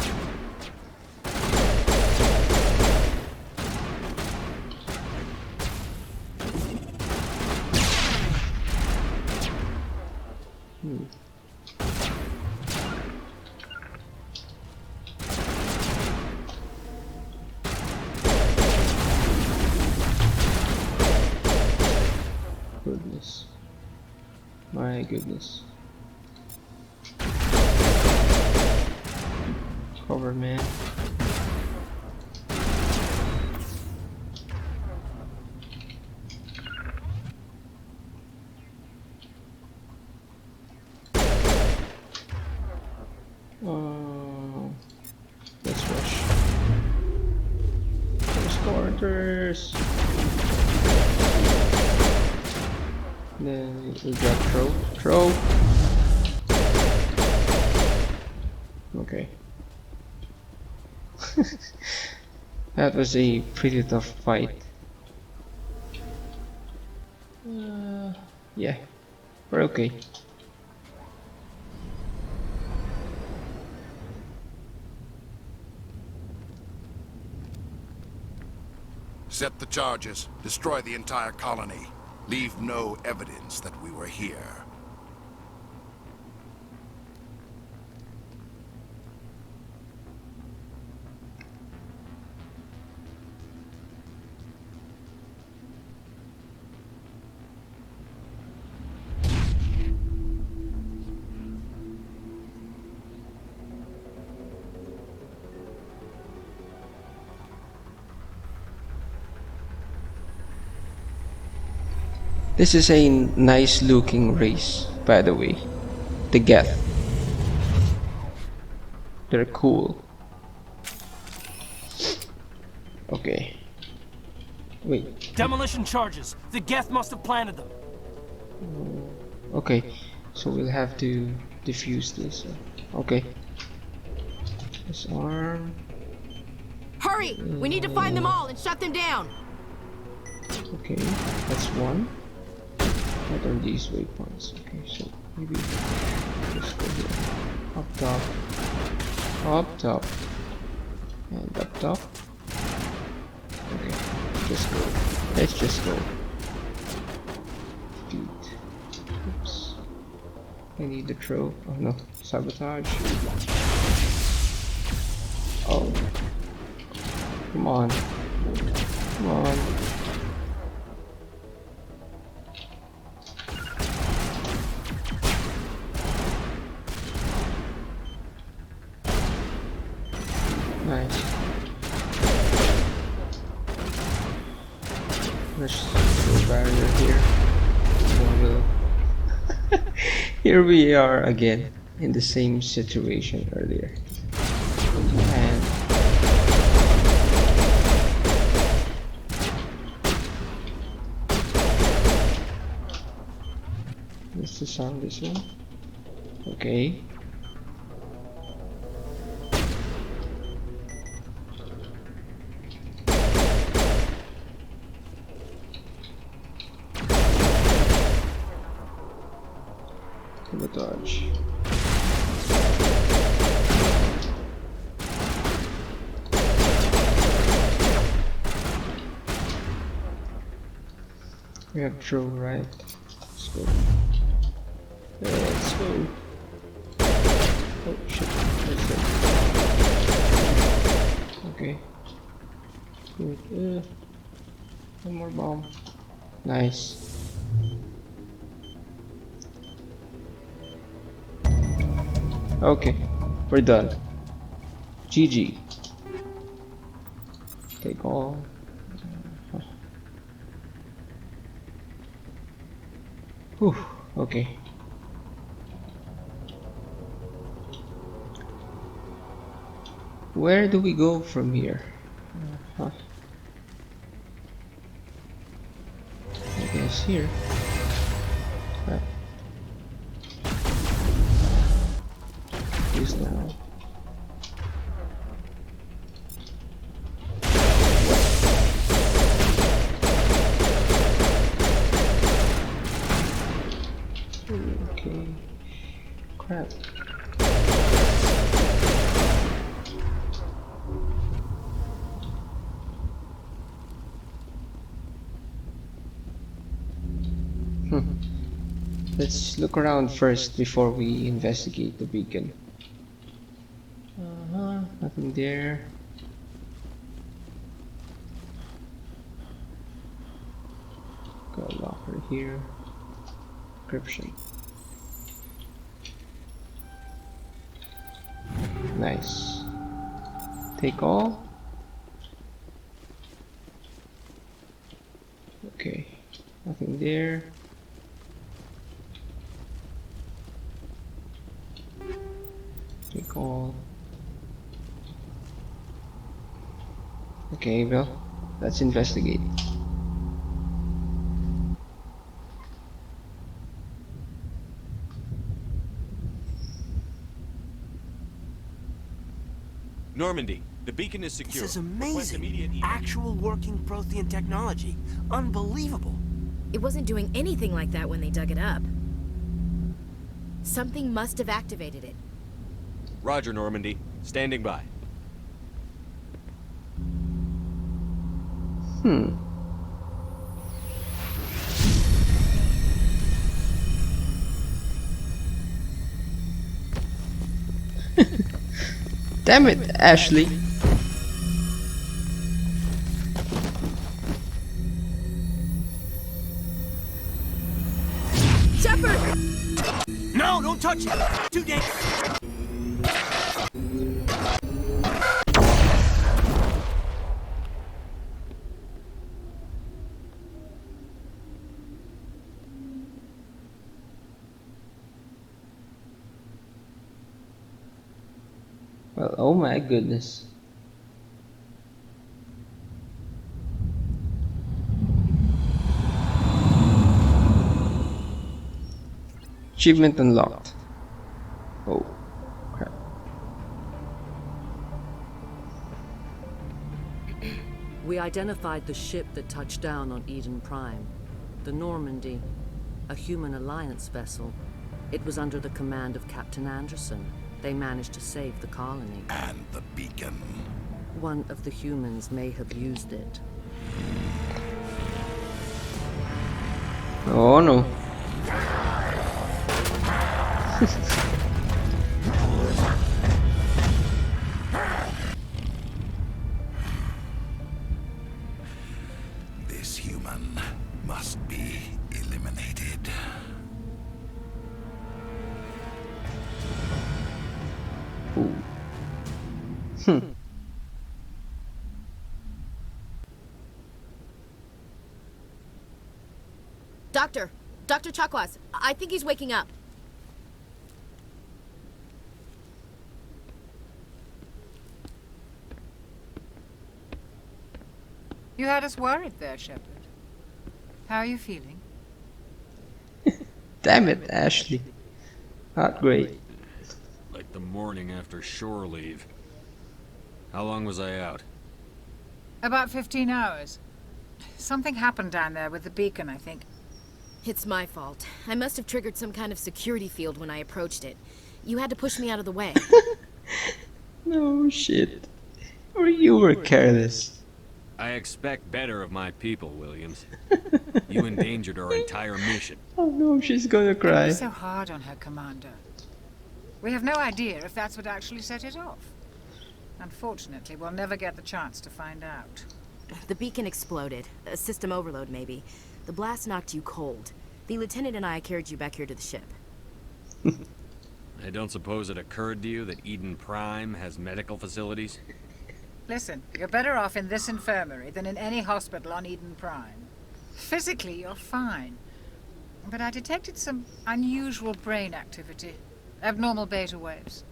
Goodness. My goodness. Cover, man. Let's rush. First quarters. Then we got throw. Okay. That was a pretty tough fight. Yeah, we're okay. Set the charges. Destroy the entire colony. Leave no evidence that we were here. This is a nice looking race, by the way. The Geth. They're cool. Okay. Wait. Demolition charges. The Geth must have planted them. Okay. So we'll have to defuse this. Okay. Disarm. Hurry! We need to find them all and shut them down. Okay, that's one. What are these waypoints? Okay, so maybe just go here. Up top, and up top. Okay, just go. Let's just go. Feet. Oops. I need the throw. Oh no, sabotage. Oh, come on, come on. Nice. There's a barrier here. So here we are again in the same situation earlier. And let's disarm this one. Okay. Sabotage. We have throw, right? Let's go. Let's go. Oh shit, that's it. Okay. Good. One more bomb. Nice. Okay, we're done. GG. Take all. Whew, okay. Where do we go from here? I guess here. Please now. Okay. Crap. Let's look around first before we investigate the beacon. Nothing there. Got a locker here. Encryption. Nice. Take all. Okay. Nothing there. Take all. Okay, well, let's investigate. Normandy, the beacon is secure. This is Request immediate amazing. Actual working Prothean technology. Unbelievable. It wasn't doing anything like that when they dug it up. Something must have activated it. Roger, Normandy. Standing by. Damn it, Ashley. Shepard! No, don't touch it. Too dangerous. Well, oh my goodness. Achievement unlocked. Oh, crap. We identified the ship that touched down on Eden Prime. The Normandy. A human alliance vessel. It was under the command of Captain Anderson. They managed to save the colony. And the beacon. One of the humans may have used it. Oh no. This human must be eliminated. Dr. Chakwas, I think he's waking up. You had us worried there, Shepard. How are you feeling? Damn it, Ashley. Not great. Like the morning after shore leave. How long was I out? About 15 hours. Something happened down there with the beacon, I think. It's my fault. I must have triggered some kind of security field when I approached it. You had to push me out of the way. No shit. Or you were careless. I expect better of my people, Williams. You endangered our entire mission. Oh no, she's gonna Don't cry. be so hard on her, Commander. We have no idea if that's what actually set it off. Unfortunately, we'll never get the chance to find out. The beacon exploded. A system overload, maybe. The blast knocked you cold. The lieutenant and I carried you back here to the ship. I don't suppose it occurred to you that Eden Prime has medical facilities? Listen, you're better off in this infirmary than in any hospital on Eden Prime. Physically, you're fine. But I detected some unusual brain activity. Abnormal beta waves.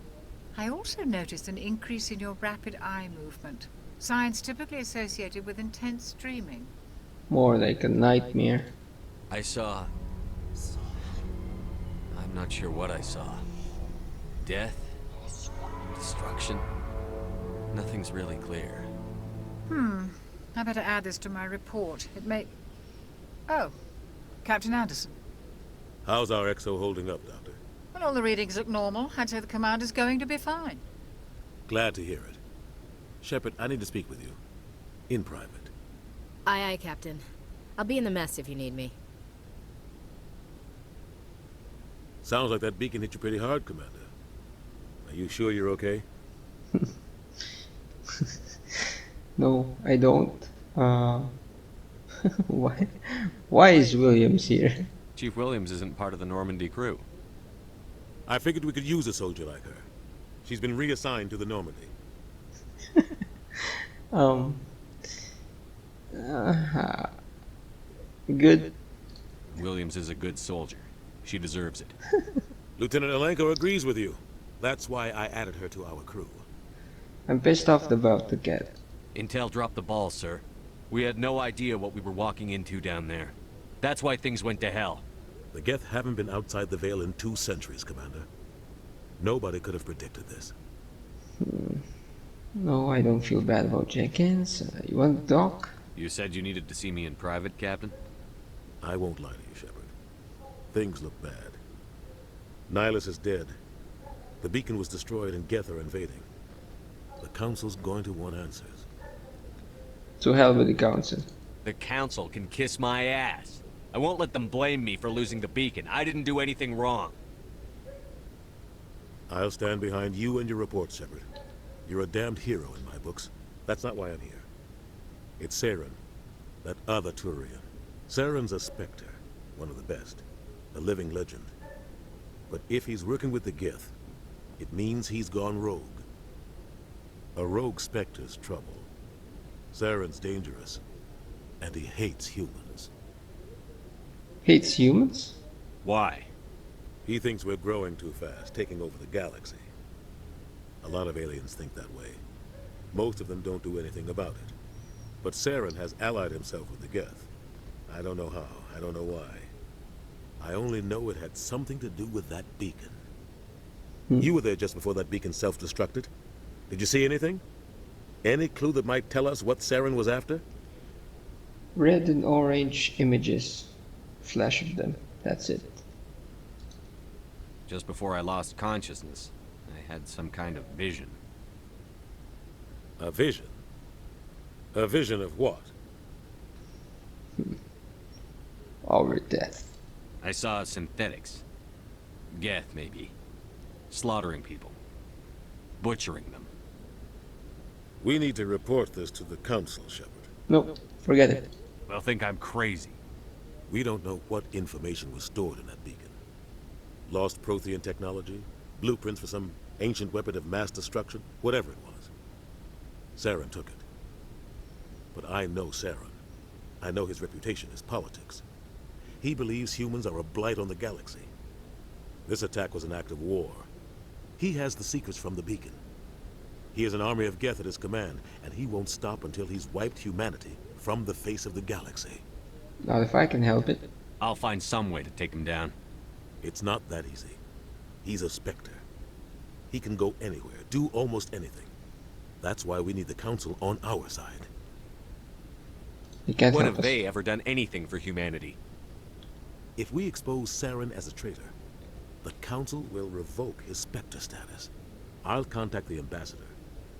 I also noticed an increase in your rapid eye movement. Signs typically associated with intense dreaming. More like a nightmare. I saw... I'm not sure what I saw. Death? Destruction? Nothing's really clear. I better add this to my report. It may... Oh, Captain Anderson. How's our XO holding up, Doctor? Well, all the readings look normal. I'd say the commander's going to be fine. Glad to hear it. Shepard, I need to speak with you. In private. Aye, aye, Captain. I'll be in the mess if you need me. Sounds like that beacon hit you pretty hard, Commander. Are you sure you're okay? No, I don't. Why? Why is Williams here? Chief Williams isn't part of the Normandy crew. I figured we could use a soldier like her. She's been reassigned to the Normandy. Good. Williams is a good soldier. She deserves it. Lieutenant Alenko agrees with you. That's why I added her to our crew. I'm pissed off about the cat. Intel dropped the ball, sir. We had no idea what we were walking into down there. That's why things went to hell. The Geth haven't been outside the Veil in 2 centuries, Commander. Nobody could have predicted this. No, I don't feel bad about Jenkins. You want to talk? You said you needed to see me in private, Captain? I won't lie to you, Shepard. Things look bad. Nihilus is dead. The beacon was destroyed and Geth are invading. The Council's going to want answers. To hell with the Council. The Council can kiss my ass. I won't let them blame me for losing the beacon. I didn't do anything wrong. I'll stand behind you and your report, Shepard. You're a damned hero in my books. That's not why I'm here. It's Saren, that other Turian. Saren's a Spectre, one of the best, a living legend. But if he's working with the Geth, it means he's gone rogue. A rogue Spectre's trouble. Saren's dangerous, and he hates humans. Hates humans? Why? He thinks we're growing too fast, taking over the galaxy. A lot of aliens think that way. Most of them don't do anything about it. But Saren has allied himself with the Geth. I don't know how, I don't know why. I only know it had something to do with that beacon. You were there just before that beacon self-destructed. Did you see anything? Any clue that might tell us what Saren was after? Red and orange images. Flash of them. That's it. Just before I lost consciousness, I had some kind of vision. A vision? A vision of what? Our death. I saw synthetics. Geth, maybe. Slaughtering people. Butchering them. We need to report this to the Council, Shepard. Nope, forget it. They'll think I'm crazy. We don't know what information was stored in that beacon. Lost Prothean technology, blueprints for some ancient weapon of mass destruction, whatever it was. Saren took it. But I know Saren. I know his reputation is politics. He believes humans are a blight on the galaxy. This attack was an act of war. He has the secrets from the beacon. He has an army of Geth at his command, and he won't stop until he's wiped humanity from the face of the galaxy. Not if I can help it. I'll find some way to take him down. It's not that easy. He's a Spectre. He can go anywhere, do almost anything. That's why we need the Council on our side. When have they ever done anything for humanity? If we expose Saren as a traitor, the Council will revoke his Spectre status. I'll contact the ambassador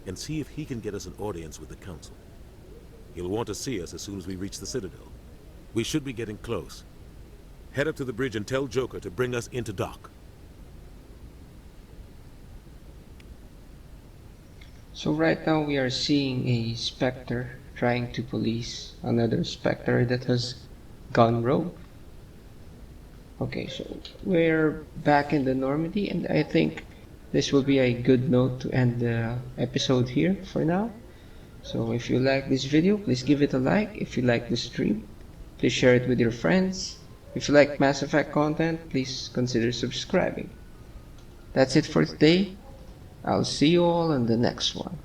and see if he can get us an audience with the Council. He'll want to see us as soon as we reach the Citadel. We should be getting close. Head up to the bridge and tell Joker to bring us into dock. So right now we are seeing a Spectre trying to police another Spectre that has gone rogue. Okay, so we're back in the Normandy, and I think this will be a good note to end the episode here for now. So if you like this video, please give it a like. If you like the stream, please share it with your friends. If you like Mass Effect content, please consider subscribing. That's it for today. I'll see you all in the next one.